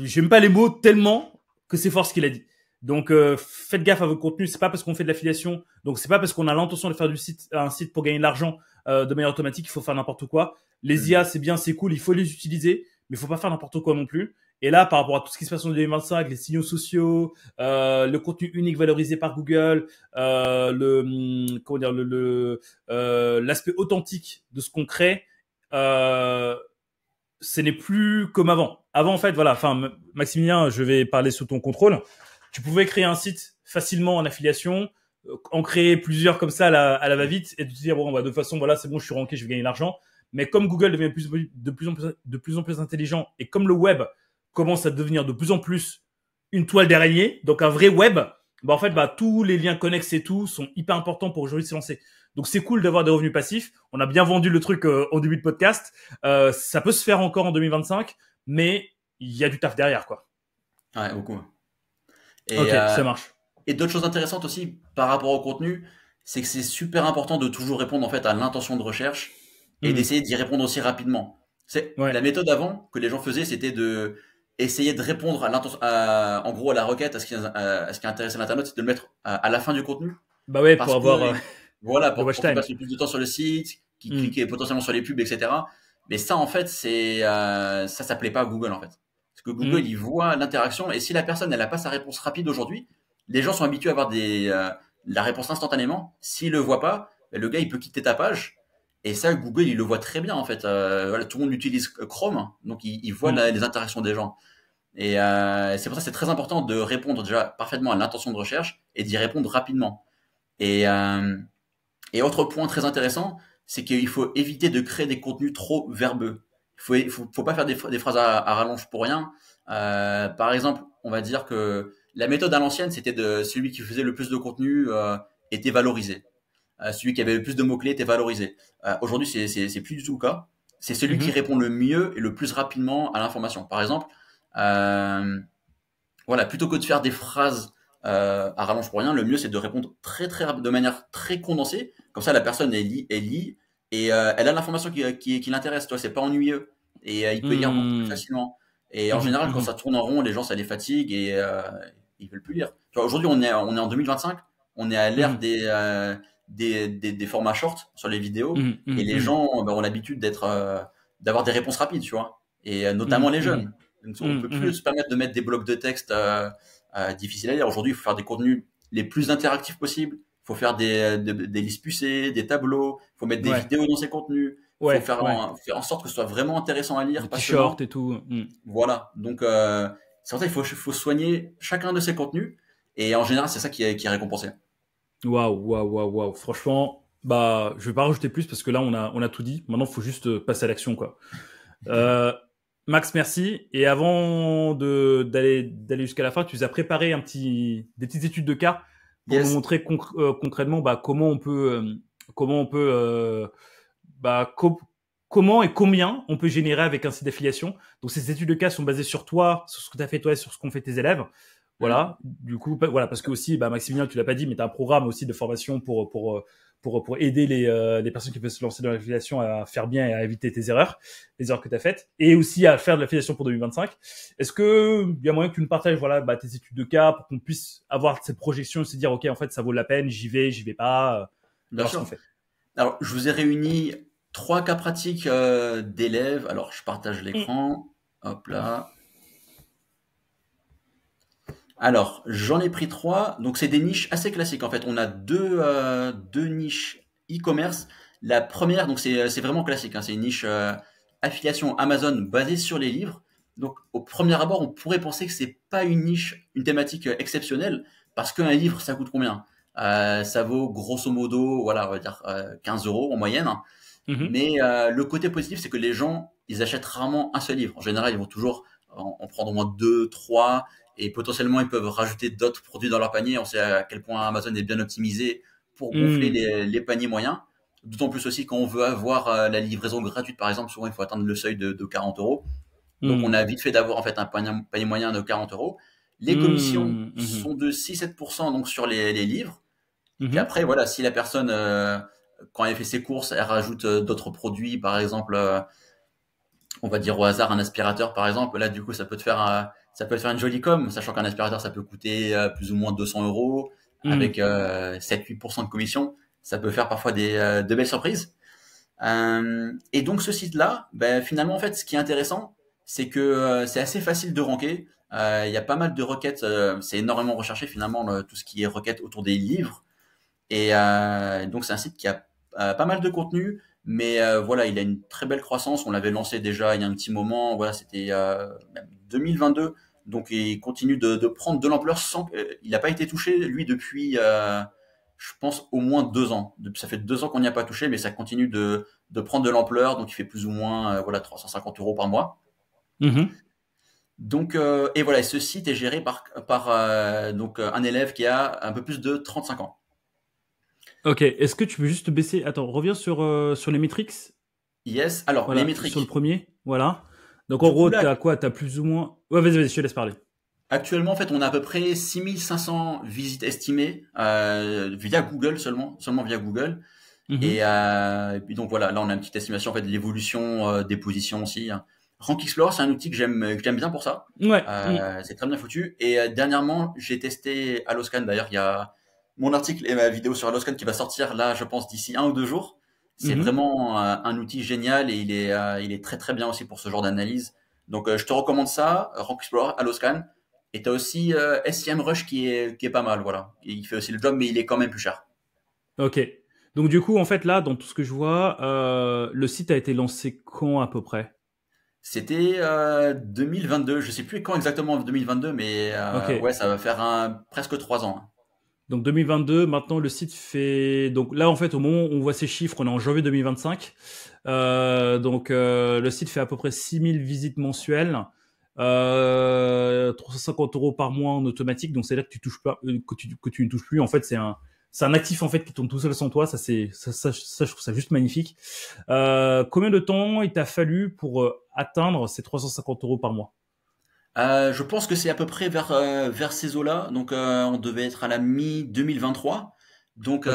j'aime pas les mots tellement que c'est fort ce qu'il a dit. Donc, faites gaffe à votre contenu. C'est pas parce qu'on fait de l'affiliation, donc c'est pas parce qu'on a l'intention de faire un site pour gagner de l'argent de manière automatique, il faut faire n'importe quoi. Les IA, c'est bien, c'est cool, il faut les utiliser, mais il faut pas faire n'importe quoi non plus. Et là, par rapport à tout ce qui se passe en 2025, les signaux sociaux, le contenu unique valorisé par Google, comment dire, l'aspect authentique de ce qu'on crée, ce n'est plus comme avant. Avant, en fait, voilà, enfin, Maximilien, je vais parler sous ton contrôle. Tu pouvais créer un site facilement en affiliation, en créer plusieurs comme ça à la va-vite et te dire, bon, bah, de toute façon, voilà, c'est bon, je suis ranké, je vais gagner de l'argent. Mais comme Google devient de plus en plus intelligent et comme le web commence à devenir de plus en plus une toile d'araignée, donc un vrai web, bah, en fait, bah, tous les liens connexes et tout sont hyper importants pour aujourd'hui se lancer. Donc, c'est cool d'avoir des revenus passifs. On a bien vendu le truc au début de podcast. Ça peut se faire encore en 2025, mais il y a du taf derrière, quoi. Ouais, beaucoup. Et, ok, ça marche. Et d'autres choses intéressantes aussi par rapport au contenu, c'est que c'est super important de toujours répondre en fait à l'intention de recherche et d'essayer d'y répondre aussi rapidement. C'est la méthode avant que les gens faisaient, c'était de essayer de répondre à l'intention, en gros à la requête, à ce qui intéressait l'internaute, c'est de le mettre à la fin du contenu. Bah ouais, pour avoir voilà, pour qu'il passe le plus de temps sur le site, qu'il clique potentiellement sur les pubs, etc. Mais ça, en fait, ça plaît pas à Google en fait. Parce que Google, il voit l'interaction et si la personne, elle a pas sa réponse rapide aujourd'hui, les gens sont habitués à avoir la réponse instantanément. S'il le voit pas, le gars, il peut quitter ta page. Et ça, Google, il le voit très bien, en fait. Voilà, tout le monde utilise Chrome, donc il voit les interactions des gens. Et c'est pour ça que c'est très important de répondre déjà parfaitement à l'intention de recherche et d'y répondre rapidement. Et autre point très intéressant, c'est qu'il faut éviter de créer des contenus trop verbeux. Faut pas faire des phrases à rallonge pour rien. Par exemple, on va dire que la méthode à l'ancienne, c'était de celui qui faisait le plus de contenu était valorisé. Celui qui avait le plus de mots-clés était valorisé. Aujourd'hui, c'est plus du tout le cas. C'est celui qui répond le mieux et le plus rapidement à l'information. Par exemple, voilà, plutôt que de faire des phrases à rallonge pour rien, le mieux c'est de répondre de manière très condensée. Comme ça, la personne elle lit et elle a l'information qui l'intéresse. Toi, c'est pas ennuyeux et il peut y lire beaucoup plus facilement. Et en général, quand ça tourne en rond, les gens ça les fatigue et ils veulent plus lire. Tu vois, aujourd'hui, on est en 2025, on est à l'ère des formats short sur les vidéos et les gens ont l'habitude d'avoir des réponses rapides, tu vois. Et notamment les jeunes. Donc, on peut plus se permettre de mettre des blocs de texte difficiles à lire. Aujourd'hui, il faut faire des contenus les plus interactifs possibles. Il faut faire des listes pucées, des tableaux. Il faut mettre des vidéos dans ces contenus. Il faut faire en sorte que ce soit vraiment intéressant à lire. Des t-shirts et tout. Voilà. Donc, c'est pour ça qu'il faut soigner chacun de ces contenus. Et en général, c'est ça qui est récompensé. Waouh. Franchement, bah, je vais pas rajouter plus parce que là, on a tout dit. Maintenant, il faut juste passer à l'action, quoi. Max, merci. Et avant d'aller jusqu'à la fin, tu nous as préparé des petites études de cas pour nous montrer concrètement bah, comment on peut comment et combien on peut générer avec un site d'affiliation. Donc ces études de cas sont basées sur toi, sur ce que tu as fait toi et sur ce qu'ont fait tes élèves. Voilà. Du coup, voilà, parce que aussi, bah, Maximilien, tu l'as pas dit, mais tu as un programme aussi de formation pour aider les personnes qui veulent se lancer dans l'affiliation à faire bien et à éviter les erreurs que tu as faites, et aussi à faire de l'affiliation pour 2025. Est-ce que il y a moyen que tu nous partages voilà, bah, tes études de cas pour qu'on puisse avoir cette projection et se dire, OK, en fait, ça vaut la peine, j'y vais pas. Bien sûr. Alors, je vous ai réuni 3 cas pratiques d'élèves. Alors, je partage l'écran. Hop là. Alors, j'en ai pris trois. Donc, c'est des niches assez classiques. En fait, on a deux niches e-commerce. La première, donc c'est vraiment classique, hein. C'est une niche affiliation Amazon basée sur les livres. Donc, au premier abord, on pourrait penser que c'est pas une niche, une thématique exceptionnelle, parce qu'un livre, ça coûte combien? Ça vaut grosso modo, voilà, on va dire 15 euros en moyenne. Mhm. Mais le côté positif, c'est que les gens, ils achètent rarement un seul livre. En général, ils vont toujours en prendre au moins deux, trois, et potentiellement, ils peuvent rajouter d'autres produits dans leur panier. On sait à quel point Amazon est bien optimisé pour gonfler Hmm. les paniers moyens. D'autant plus aussi quand on veut avoir la livraison gratuite, par exemple, souvent il faut atteindre le seuil de 40 euros. Donc on Hmm. a vite fait d'avoir en fait un panier moyen de 40 euros. Les commissions Hmm. Mhm. sont de 6-7% donc sur les livres. Et puis Mhm. après, voilà, si la personne, quand elle fait ses courses, elle rajoute d'autres produits, par exemple, on va dire au hasard un aspirateur, par exemple, là, du coup, ça peut te faire une jolie com, sachant qu'un aspirateur, ça peut coûter plus ou moins 200 euros, avec Hmm. 7-8% de commission. Ça peut faire parfois de belles surprises. Et donc, ce site-là, ben, finalement, en fait, ce qui est intéressant, c'est que c'est assez facile de ranker. Il y a pas mal de requêtes, c'est énormément recherché finalement, tout ce qui est requêtes autour des livres. Et donc c'est un site qui a pas mal de contenu, mais voilà, il a une très belle croissance. On l'avait lancé déjà il y a un petit moment. Voilà, c'était même 2022. Donc il continue de prendre de l'ampleur sans. Il n'a pas été touché lui depuis, je pense au moins 2 ans. Ça fait 2 ans qu'on n'y a pas touché, mais ça continue de prendre de l'ampleur. Donc il fait plus ou moins voilà 350 euros par mois. Mhm. Donc et voilà, ce site est géré par donc un élève qui a un peu plus de 35 ans. Ok, est-ce que tu peux juste baisser... Attends, reviens sur les métriques. Yes. Alors les Voilà, sur le métriques. premier. Voilà. Donc en Du coup, gros, là, t'as quoi? T'as plus ou moins... Ouais, vas-y, je te laisse parler. actuellement, en fait, on a à peu près 6500 visites estimées via Google seulement via Google. Mhm. Et puis donc voilà, là, on a une petite estimation en fait de l'évolution des positions aussi, hein. Rank Explorer, c'est un outil que j'aime bien pour ça. Ouais. Mm. C'est très bien foutu. Et dernièrement, j'ai testé Alloscan. D'ailleurs, il y a mon article et ma vidéo sur Alloscan qui va sortir là, je pense, d'ici 1 ou 2 jours. C'est Mhm. vraiment un outil génial et il est très très bien aussi pour ce genre d'analyse. Donc, je te recommande ça, Rank Explorer, Alloscan. Et tu as aussi SEMrush qui est pas mal, voilà. Et il fait aussi le job, mais il est quand même plus cher. Ok. Donc du coup, en fait, là, dans tout ce que je vois, le site a été lancé quand à peu près? C'était 2022, je sais plus quand exactement 2022, mais Ok. ouais, ça va faire presque 3 ans, hein. Donc 2022, maintenant le site fait... Donc là, en fait, au moment où on voit ces chiffres, on est en janvier 2025. Le site fait à peu près 6000 visites mensuelles, 350 euros par mois en automatique. Donc c'est là que tu touches pas, que tu ne touches plus. En fait, c'est un actif en fait qui tourne tout seul sans toi. Ça, je trouve ça juste magnifique. Combien de temps il t'a fallu pour atteindre ces 350 euros par mois? Je pense que c'est à peu près vers ces eaux-là. Donc, on devait être à la mi-2023. Donc, Ok.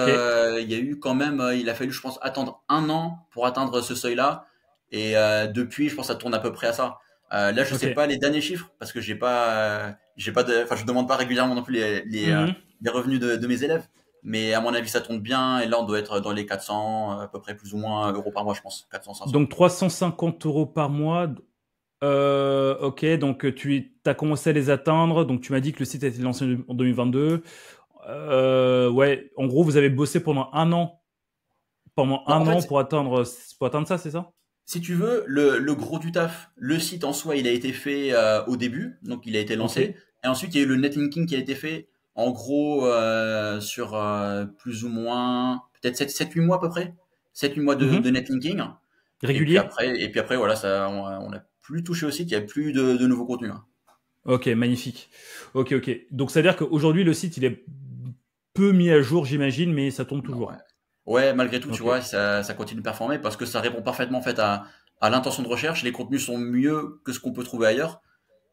il y a eu quand même, il a fallu, je pense, attendre 1 an pour atteindre ce seuil-là. Et depuis, je pense, ça tourne à peu près à ça. Là, je Ok. sais pas les derniers chiffres parce que enfin, je demande pas régulièrement non plus Mhm. les revenus de mes élèves. Mais à mon avis, ça tourne bien. Et là, on doit être dans les 400, à peu près plus ou moins euros par mois, je pense. 400, 500. Donc 350 euros par mois. Ok, donc tu as commencé à les atteindre. Donc tu m'as dit que le site a été lancé en 2022. Ouais, en gros, vous avez bossé pendant Bah, en un an fait, pour atteindre ça, c'est ça? si tu veux, le gros du taf, le site en soi, il a été fait au début, donc il a été Ok. lancé. Et ensuite, il y a eu le netlinking qui a été fait, en gros, sur plus ou moins, peut-être 7-8 mois à peu près. 7-8 mois de Mhm. netlinking. Régulier? Et puis après voilà, on a plus touché au site, il n'y a plus de nouveaux contenus, hein. Ok, magnifique. Ok, ok. Donc ça veut dire qu'aujourd'hui, le site, il est peu mis à jour, j'imagine, mais ça tourne Ouais. toujours. Ouais, malgré tout, tu Ok. vois, ça continue de performer parce que ça répond parfaitement en fait à l'intention de recherche. Les contenus sont mieux que ce qu'on peut trouver ailleurs.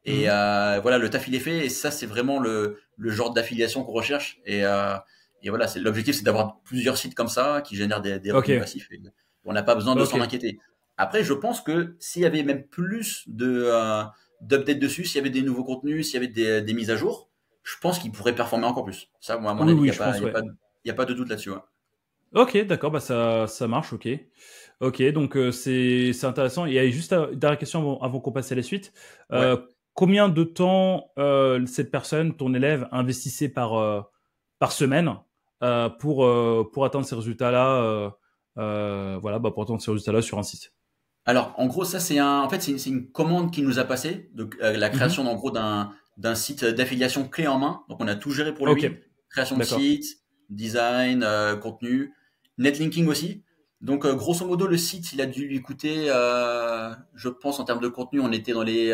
Et Mhm. voilà, le taf il est fait. Et ça, c'est vraiment le genre d'affiliation qu'on recherche. Et voilà, l'objectif, c'est d'avoir plusieurs sites comme ça qui génèrent des Ok. revenus passifs. Et on n'a pas besoin de Ok. s'en inquiéter. Après, je pense que s'il y avait même plus d'updates dessus, s'il y avait des nouveaux contenus, s'il y avait des mises à jour, je pense qu'ils pourraient performer encore plus. Ça, moi, à mon Oui, avis, oui, je pense, ouais. il y a pas de doute là-dessus, ouais. Ok, d'accord, bah ça marche, ok. Ok, donc c'est intéressant. Il y a juste une dernière question avant qu'on passe à la suite. Ouais. combien de temps cette personne, ton élève, investissait par semaine pour atteindre ces résultats-là, voilà, bah, pour atteindre ces résultats-là sur un site. Alors, en gros, ça, en fait, c'est une commande qui nous a passé, donc la Mhm. création, en gros, d'un site d'affiliation clé en main. Donc, on a tout géré pour Ok, lui. Création de d'accord. site, design, contenu, netlinking aussi. Donc, grosso modo, le site, il a dû lui coûter, je pense, en termes de contenu, on était dans les,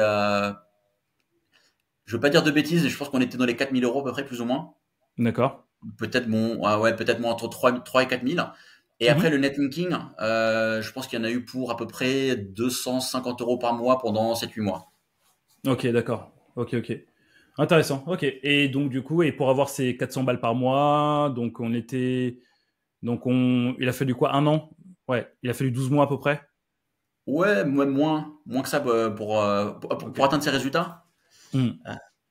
je veux pas dire de bêtises, je pense qu'on était dans les 4 000 € à peu près, plus ou moins. D'accord. Peut-être ouais, peut-être moins entre 3 et 4 000. Et après, Mhm. le netlinking, je pense qu'il y en a eu pour à peu près 250 € par mois pendant 7 8 mois. Ok, d'accord. Ok, ok. Intéressant. Ok. Et donc, du coup, et pour avoir ces 400 balles par mois, donc il a fallu quoi? Un an? Ouais, il a fallu 12 mois à peu près. Ouais, moins que ça Ok. pour atteindre ces résultats. Hmm.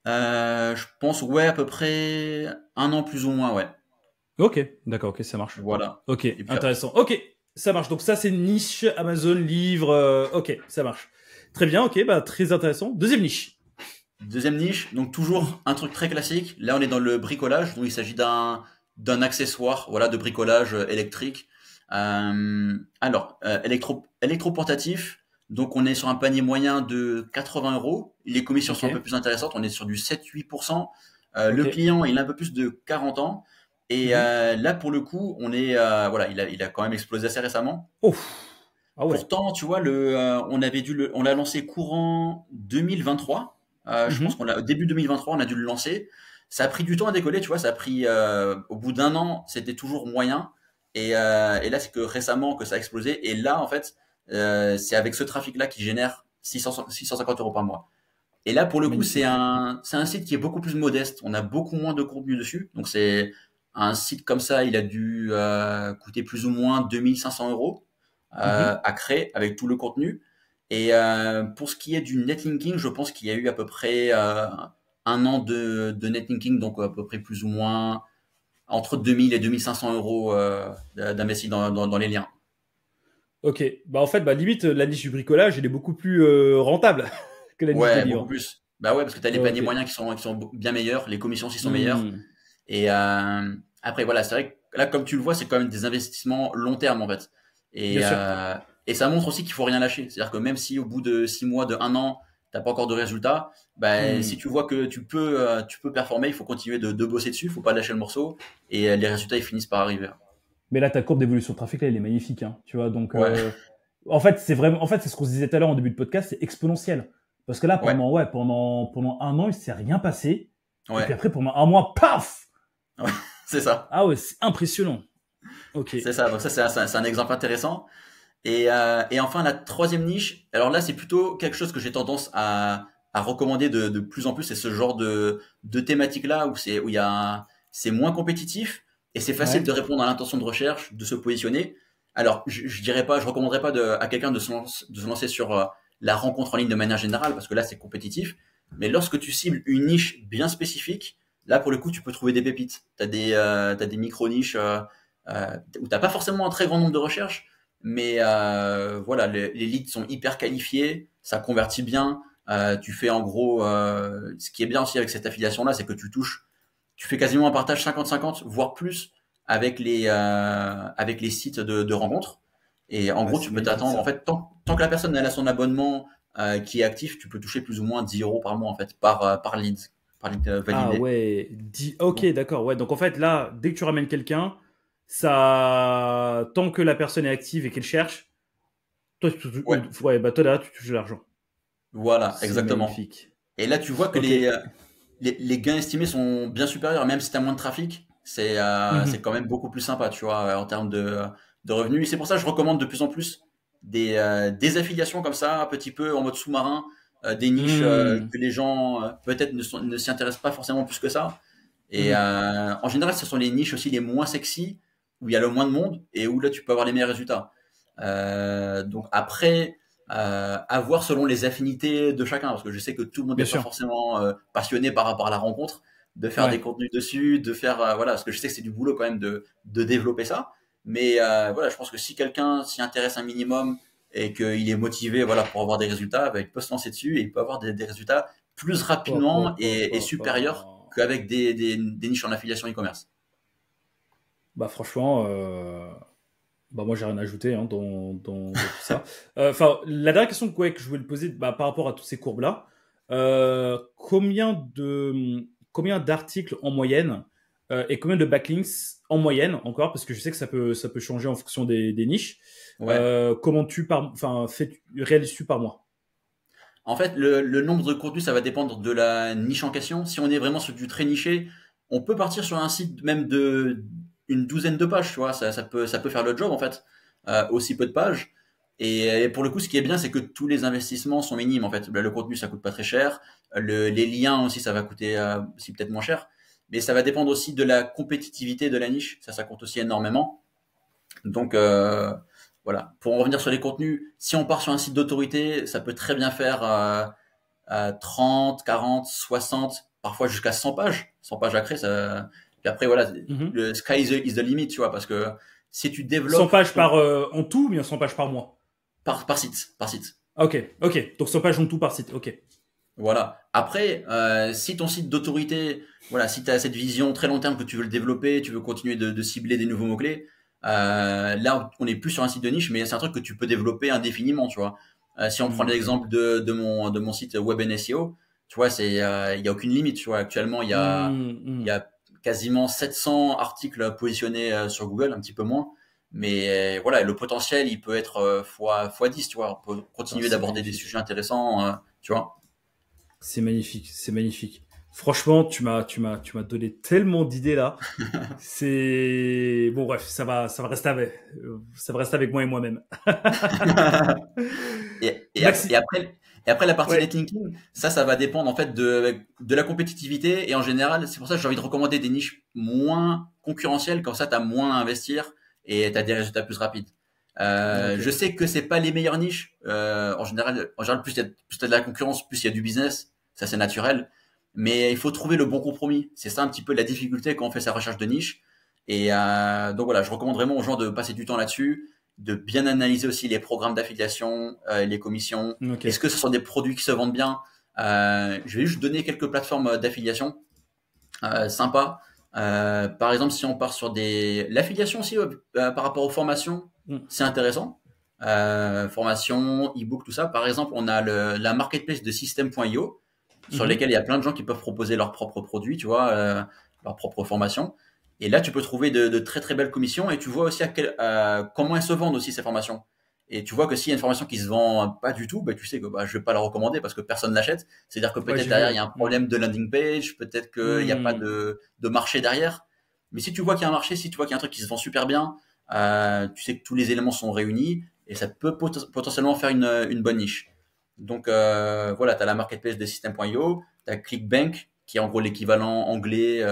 Je pense, ouais, à peu près un an plus ou moins, ouais. Ok, d'accord, ok, ça marche. Voilà. Ok, Et puis, intéressant. Ok, ça marche. Donc ça, c'est niche, Amazon, livre. Ok, ça marche. Très bien, ok, bah très intéressant. Deuxième niche. deuxième niche, donc toujours un truc très classique. Là, on est dans le bricolage, donc il s'agit d'un accessoire, voilà, de bricolage électrique. Électroportatif. Donc, on est sur un panier moyen de 80 €. Les commissions Ok. sont un peu plus intéressantes. On est sur du 7-8%. Ok. Le client, il a un peu plus de 40 ans. Et Mhm. là, pour le coup, voilà, il a quand même explosé assez récemment. Ouf. Ah ouais. Pourtant, tu vois, on l'a lancé courant 2023. Je pense Mhm. qu'on l'a, début 2023, on a dû le lancer. Ça a pris du temps à décoller, tu vois. Ça a pris, au bout d'un an, c'était toujours moyen. Et là, c'est que récemment que ça a explosé. Et là, en fait, c'est avec ce trafic-là qui génère 650 € par mois. Et là, pour le coup, c'est Magnifique. un site qui est beaucoup plus modeste. On a beaucoup moins de contenu dessus. Donc, c'est un site comme ça, il a dû coûter plus ou moins 2 500 € Mhm. à créer avec tout le contenu. Et pour ce qui est du netlinking, je pense qu'il y a eu à peu près un an de netlinking, donc à peu près plus ou moins entre 2000 et 2500 € d'investi dans les liens. Ok. Bah en fait, bah limite, la niche du bricolage, elle est beaucoup plus rentable que la niche des Ouais, beaucoup livres. plus. Bah ouais, parce que tu as les paniers Ok. moyens qui sont bien meilleurs, les commissions aussi sont meilleures. Hmm. Et après, voilà, c'est vrai que là, comme tu le vois, c'est quand même des investissements long terme en fait. Et, Bien sûr. euh, et ça montre aussi qu'il faut rien lâcher. C'est-à-dire que même si au bout de 6 mois, de un an, t'as pas encore de résultats, bah, si Hmm. tu vois que tu peux performer, il faut continuer de bosser dessus, il faut pas lâcher le morceau. Et les résultats, ils finissent par arriver. Mais là, ta courbe d'évolution de trafic, là, elle est magnifique, hein. Tu vois, donc, Ouais, en fait, c'est vraiment, en fait, c'est ce qu'on se disait tout à l'heure en début de podcast, c'est exponentiel. Parce que là, ouais, pendant un an, il s'est rien passé. Et puis ouais, après, pendant un mois, paf! ouais, c'est ça. Ah ouais, c'est impressionnant. Ok. C'est ça. Donc ça, c'est un exemple intéressant. Et enfin, la troisième niche, alors là, c'est plutôt quelque chose que j'ai tendance à recommander de plus en plus, c'est ce genre de thématique-là où c'est moins compétitif et c'est facile de Ouais. répondre à l'intention de recherche, de se positionner. Alors, je dirais pas, je recommanderais pas à quelqu'un de se lancer sur la rencontre en ligne de manière générale parce que là, c'est compétitif. Mais lorsque tu cibles une niche bien spécifique, là, pour le coup, tu peux trouver des pépites. T'as des micro-niches où t'as pas forcément un très grand nombre de recherches, mais voilà, les leads sont hyper qualifiés, ça convertit bien. Tu fais en gros, ce qui est bien aussi avec cette affiliation-là, c'est que tu fais quasiment un partage 50-50, voire plus, avec les sites de rencontres. Et en Ah, gros, c'est tu peux magnifique t'attendre, en ça. fait, tant que la personne elle a son abonnement qui est actif, tu peux toucher plus ou moins 10 € par mois, en fait, par lead Ah validé. ouais. Ok, d'accord. Ouais. Donc en fait, là, dès que tu ramènes quelqu'un, ça, tant que la personne est active et qu'elle cherche, toi, Ouais, ouais, bah toi là, tu touches de l'argent. voilà, C'est exactement. magnifique. Et là, tu vois que Ok. les gains estimés sont bien supérieurs, même si tu as moins de trafic, c'est Mhm. quand même beaucoup plus sympa, tu vois, en termes de revenus. Et c'est pour ça que je recommande de plus en plus des affiliations comme ça, un petit peu en mode sous-marin, des niches Hmm. que les gens peut-être ne s'y intéressent pas forcément plus que ça. Et Mhm. en général, ce sont les niches aussi les moins sexy, où il y a le moins de monde et où là, tu peux avoir les meilleurs résultats. Donc après, à voir selon les affinités de chacun, parce que je sais que tout le monde Bien n'est pas sûr. forcément passionné par rapport à la rencontre, de faire des Ouais. contenus dessus, de faire voilà, parce que je sais que c'est du boulot quand même de développer ça. Mais voilà, je pense que si quelqu'un s'y intéresse un minimum et qu'il est motivé, voilà, pour avoir des résultats, bah, il peut se lancer dessus et il peut avoir des résultats plus rapidement et supérieur qu'avec des niches en affiliation e-commerce. Bah franchement, bah moi j'ai rien à ajouter hein, dans tout ça. Enfin, la dernière question que je voulais te poser par rapport à toutes ces courbes-là, combien d'articles en moyenne et combien de backlinks en moyenne encore, parce que je sais que ça peut changer en fonction des niches. Ouais. Comment réalises-tu par mois? En fait, le nombre de contenus, ça va dépendre de la niche en question. Si on est vraiment sur du très niché, on peut partir sur un site même de une douzaine de pages, tu vois. Ça peut faire le job, en fait. Aussi peu de pages. Et pour le coup, ce qui est bien, c'est que tous les investissements sont minimes, en fait. Le contenu, ça coûte pas très cher. Les liens aussi, ça va coûter aussi peut-être moins cher. Mais ça va dépendre aussi de la compétitivité de la niche. Ça compte aussi énormément. Donc, voilà. Pour en revenir sur les contenus, si on part sur un site d'autorité, ça peut très bien faire 30, 40, 60, parfois jusqu'à 100 pages. 100 pages à créer, ça. Puis après, voilà, le sky is the limit, tu vois, parce que si tu 100 développes pages en tout, ou bien 100 pages par mois? par site, par site. Ok. Donc 100 pages en tout par site, ok. Voilà. Après, si ton site d'autorité, voilà, si tu as cette vision très long terme que tu veux le développer, tu veux continuer de cibler des nouveaux mots-clés, là, on est plus sur un site de niche, mais c'est un truc que tu peux développer indéfiniment, tu vois. Si on prend l'exemple de mon site Web SEO, tu vois, il y a aucune limite, tu vois. Actuellement, il y a quasiment 700 articles positionnés sur Google, un petit peu moins. Mais voilà, le potentiel, il peut être fois 10, tu vois. On peut continuer d'aborder des sujets intéressants, tu vois. C'est magnifique. Franchement, tu m'as donné tellement d'idées là. C'est bon, bref, ça va rester avec moi et moi-même. Maxi... et après la partie ouais. netlinking, ça va dépendre en fait de la compétitivité et en général, c'est pour ça que j'ai envie de recommander des niches moins concurrentielles, comme ça tu as moins à investir et tu as des résultats plus rapides. Je sais que c'est pas les meilleures niches. En général, plus il y a de la concurrence, plus il y a du business. Ça, c'est naturel. Mais il faut trouver le bon compromis. C'est ça un petit peu la difficulté quand on fait sa recherche de niche. Et donc voilà, je recommande vraiment aux gens de passer du temps là-dessus, de bien analyser aussi les programmes d'affiliation, les commissions. Est-ce que ce sont des produits qui se vendent bien? Je vais juste donner quelques plateformes d'affiliation sympas. Par exemple, si on part sur l'affiliation aussi par rapport aux formations, c'est intéressant. Formation, e-book, tout ça. Par exemple, on a la marketplace de System.io sur lesquels il y a plein de gens qui peuvent proposer leurs propres produits, tu vois, leurs propres formations. Et là, tu peux trouver de très très belles commissions et tu vois aussi comment elles se vendent aussi ces formations. Et tu vois que s'il y a une formation qui se vend pas du tout, bah, tu sais que je vais pas la recommander parce que personne l'achète. C'est-à-dire que peut-être derrière il y a un problème de landing page, peut-être qu'il n'y a pas de marché derrière. Mais si tu vois qu'il y a un marché, si tu vois qu'il y a un truc qui se vend super bien, tu sais que tous les éléments sont réunis et ça peut potentiellement faire une bonne niche. Donc voilà, tu as la marketplace de System.io, tu as ClickBank qui est en gros l'équivalent anglais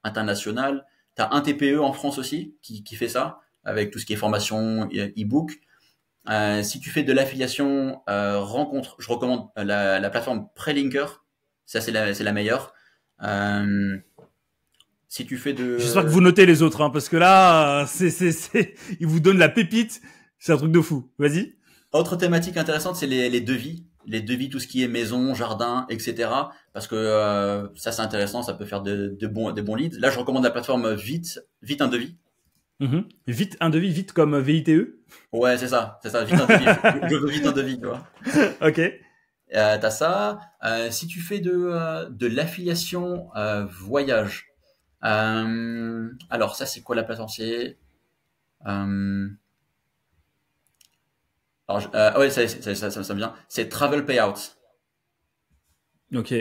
international. Tu as un TPE en France aussi qui fait ça avec tout ce qui est formation, e-book. Si tu fais de l'affiliation rencontre, je recommande la plateforme Prelinker. Ça, c'est la meilleure. Si tu fais de... J'espère que vous notez les autres, hein, parce que là, ils vous donnent la pépite. C'est un truc de fou. Vas-y. Autre thématique intéressante, c'est les devis. Les devis, tout ce qui est maison, jardin, etc. Parce que ça, c'est intéressant. Ça peut faire des bons leads. Là, je recommande la plateforme Vite un devis. Vite un devis, vite comme VITE. Ouais, c'est ça, vite un devis. Je veux vite un devis, tu vois. Ok. T'as ça. Si tu fais de l'affiliation voyage, alors ça c'est quoi la plateforme? C'est ouais, ça me vient. C'est Travel Payout. Ok.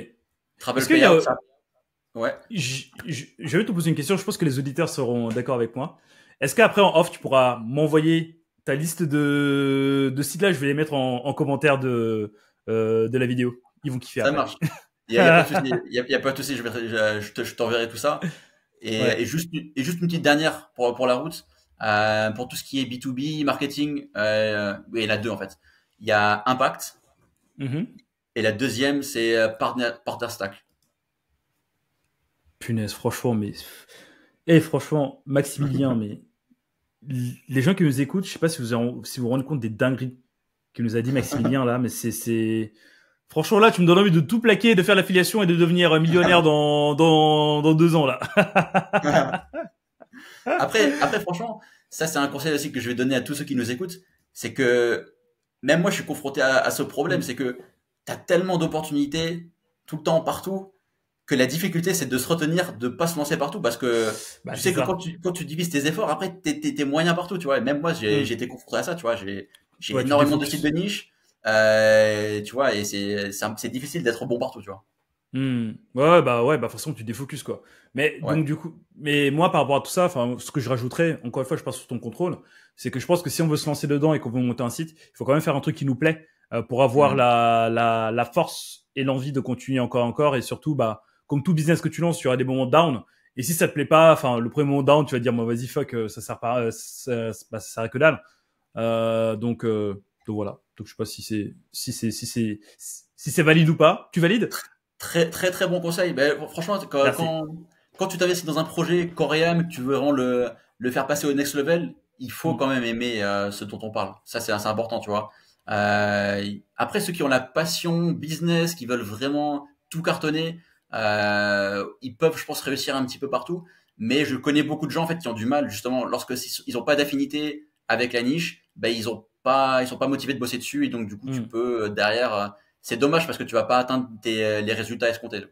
Travel Est-ce qu'il y a... Payout, ça. Ouais. Je vais te poser une question. Je pense que les auditeurs seront d'accord avec moi. Est-ce qu'après en off, tu pourras m'envoyer ta liste de sites là? Je vais les mettre en commentaire de la vidéo. Ils vont kiffer Ça après. marche. Il y a pas de souci. Il y a pas de souci. Je t'enverrai tout ça. Ouais. Et juste une petite dernière pour la route. Pour tout ce qui est B2B, marketing, oui, il y en a deux en fait. Il y a Impact et la deuxième c'est Partner Stack. Punaise, franchement, mais... Eh, franchement, Maximilien, mais... Les gens qui nous écoutent, je sais pas si vous vous rendez compte des dingueries que nous a dit Maximilien là, mais c'est... Franchement, là, tu me donnes envie de tout plaquer, de faire l'affiliation et de devenir millionnaire dans 2 ans, là. Après, franchement, ça, c'est un conseil aussi que je vais donner à tous ceux qui nous écoutent. C'est que, même moi, je suis confronté à ce problème. C'est que tu as tellement d'opportunités, tout le temps, partout, que la difficulté, c'est de se retenir, de pas se lancer partout. Parce que tu sais que quand tu divises tes efforts, après, t'es moyen partout, tu vois. Et même moi, j'ai été confronté à ça, tu vois. J'ai énormément de styles de niche. Tu vois, et c'est difficile d'être bon partout, tu vois. Ouais, de toute façon, tu défocuses, quoi. Mais, donc, du coup, moi, par rapport à tout ça, enfin, ce que je rajouterais, encore une fois, je passe sur ton contrôle, c'est que je pense que si on veut se lancer dedans et qu'on veut monter un site, il faut quand même faire un truc qui nous plaît, pour avoir la force et l'envie de continuer encore, et surtout, comme tout business que tu lances, tu auras des moments down. Et si ça te plaît pas, enfin, le premier moment down, tu vas te dire, vas-y, fuck, ça sert pas, ça sert à que dalle. Donc voilà. Donc je sais pas si c'est valide ou pas. Tu valides? Très très très bon conseil. Ben, franchement, quand tu t'investis dans un projet coréen, que tu veux vraiment le faire passer au next level, il faut quand même aimer ce dont on parle. Ça, c'est important, tu vois. Après, ceux qui ont la passion business, qui veulent vraiment tout cartonner, ils peuvent, je pense, réussir un petit peu partout. Mais je connais beaucoup de gens en fait qui ont du mal, justement, lorsque ils ont pas d'affinité avec la niche, ben ils sont pas motivés de bosser dessus, et donc du coup tu peux derrière. C'est dommage parce que tu vas pas atteindre les résultats escomptés.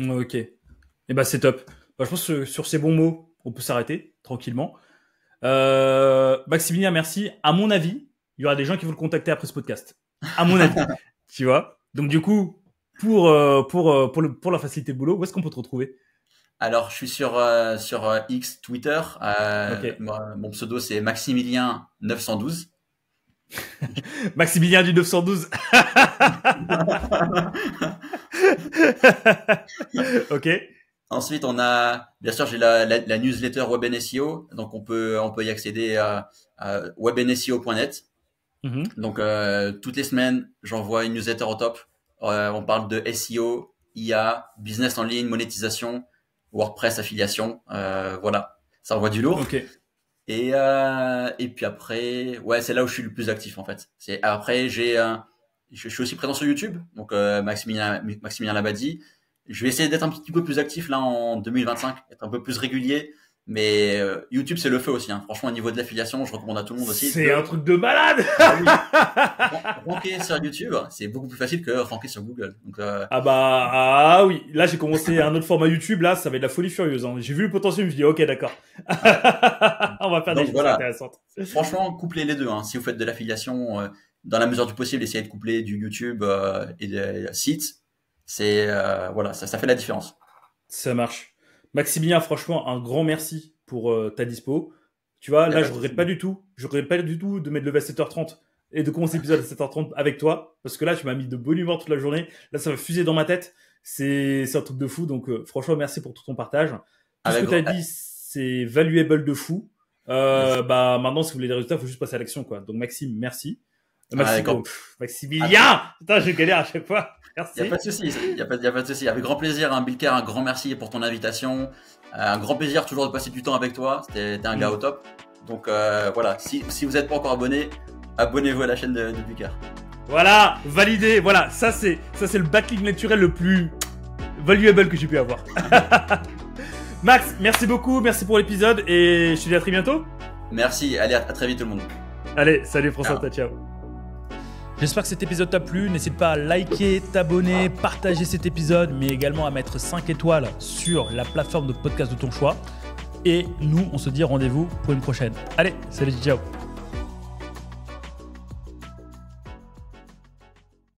Ok. Et c'est top. Je pense que sur ces bons mots, on peut s'arrêter tranquillement. Maximilien, merci. À mon avis, il y aura des gens qui vont le contacter après ce podcast. À mon avis, tu vois. Donc du coup, pour la facilité de boulot, où est-ce qu'on peut te retrouver? Alors, je suis sur X, Twitter. Mon pseudo, c'est Maximilien912. Maximilien du 912. Ok. Ensuite, bien sûr, j'ai la newsletter WebNSEO. Donc, on peut y accéder à webnseo.net. Donc, toutes les semaines, j'envoie une newsletter au top. On parle de SEO, IA, business en ligne, monétisation, WordPress, affiliation. Voilà. Ça envoie du lourd. Ok. Et puis après, c'est là où je suis le plus actif en fait. Après, je suis aussi présent sur YouTube, donc Maximilien Labadie. Je vais essayer d'être un petit peu plus actif là en 2025, être un peu plus régulier. Mais YouTube, c'est le feu aussi. Hein. Franchement, au niveau de l'affiliation, je recommande à tout le monde aussi. C'est un truc de malade. Ranker sur YouTube, c'est beaucoup plus facile que ranker sur Google. Donc, oui. Là, j'ai commencé un autre format YouTube. Là, ça va être de la folie furieuse. Hein. J'ai vu le potentiel, je me suis dit, ok, d'accord. On va faire des choses intéressantes. Franchement, couplez les deux. Hein. Si vous faites de l'affiliation, dans la mesure du possible, essayez de coupler du YouTube et des sites. Ça fait la différence. Ça marche. Maximilien, franchement, un grand merci pour ta dispo. Tu vois, là, je regrette pas du tout. Je regrette pas du tout de m'être levé à 7h30 et de commencer l'épisode à 7h30 avec toi. Parce que là, tu m'as mis de bonne humeur toute la journée. Là, ça va fuser dans ma tête. C'est un truc de fou. Donc, franchement, merci pour tout ton partage. Tout ce que tu as dit, c'est valuable de fou. Maintenant, si vous voulez des résultats, il faut juste passer à l'action, quoi. Donc, Maxime, merci. Maximilien! Putain, je galère à chaque fois. Merci. Il n'y a pas de souci. Il y a pas de souci. Avec grand plaisir, Bilker, un grand merci pour ton invitation. Un grand plaisir toujours de passer du temps avec toi. T'es un gars au top. Donc voilà, si vous n'êtes pas encore abonné, abonnez-vous à la chaîne de Bilker. Voilà, validé. Voilà, ça c'est le backlink naturel le plus valuable que j'ai pu avoir. Max, merci beaucoup, merci pour l'épisode et je te dis à très bientôt. Merci, allez à très vite tout le monde. Allez, salut François, ciao. J'espère que cet épisode t'a plu. N'hésite pas à liker, t'abonner, partager cet épisode, mais également à mettre 5 étoiles sur la plateforme de podcast de ton choix. Et nous, on se dit rendez-vous pour une prochaine. Allez, salut, ciao.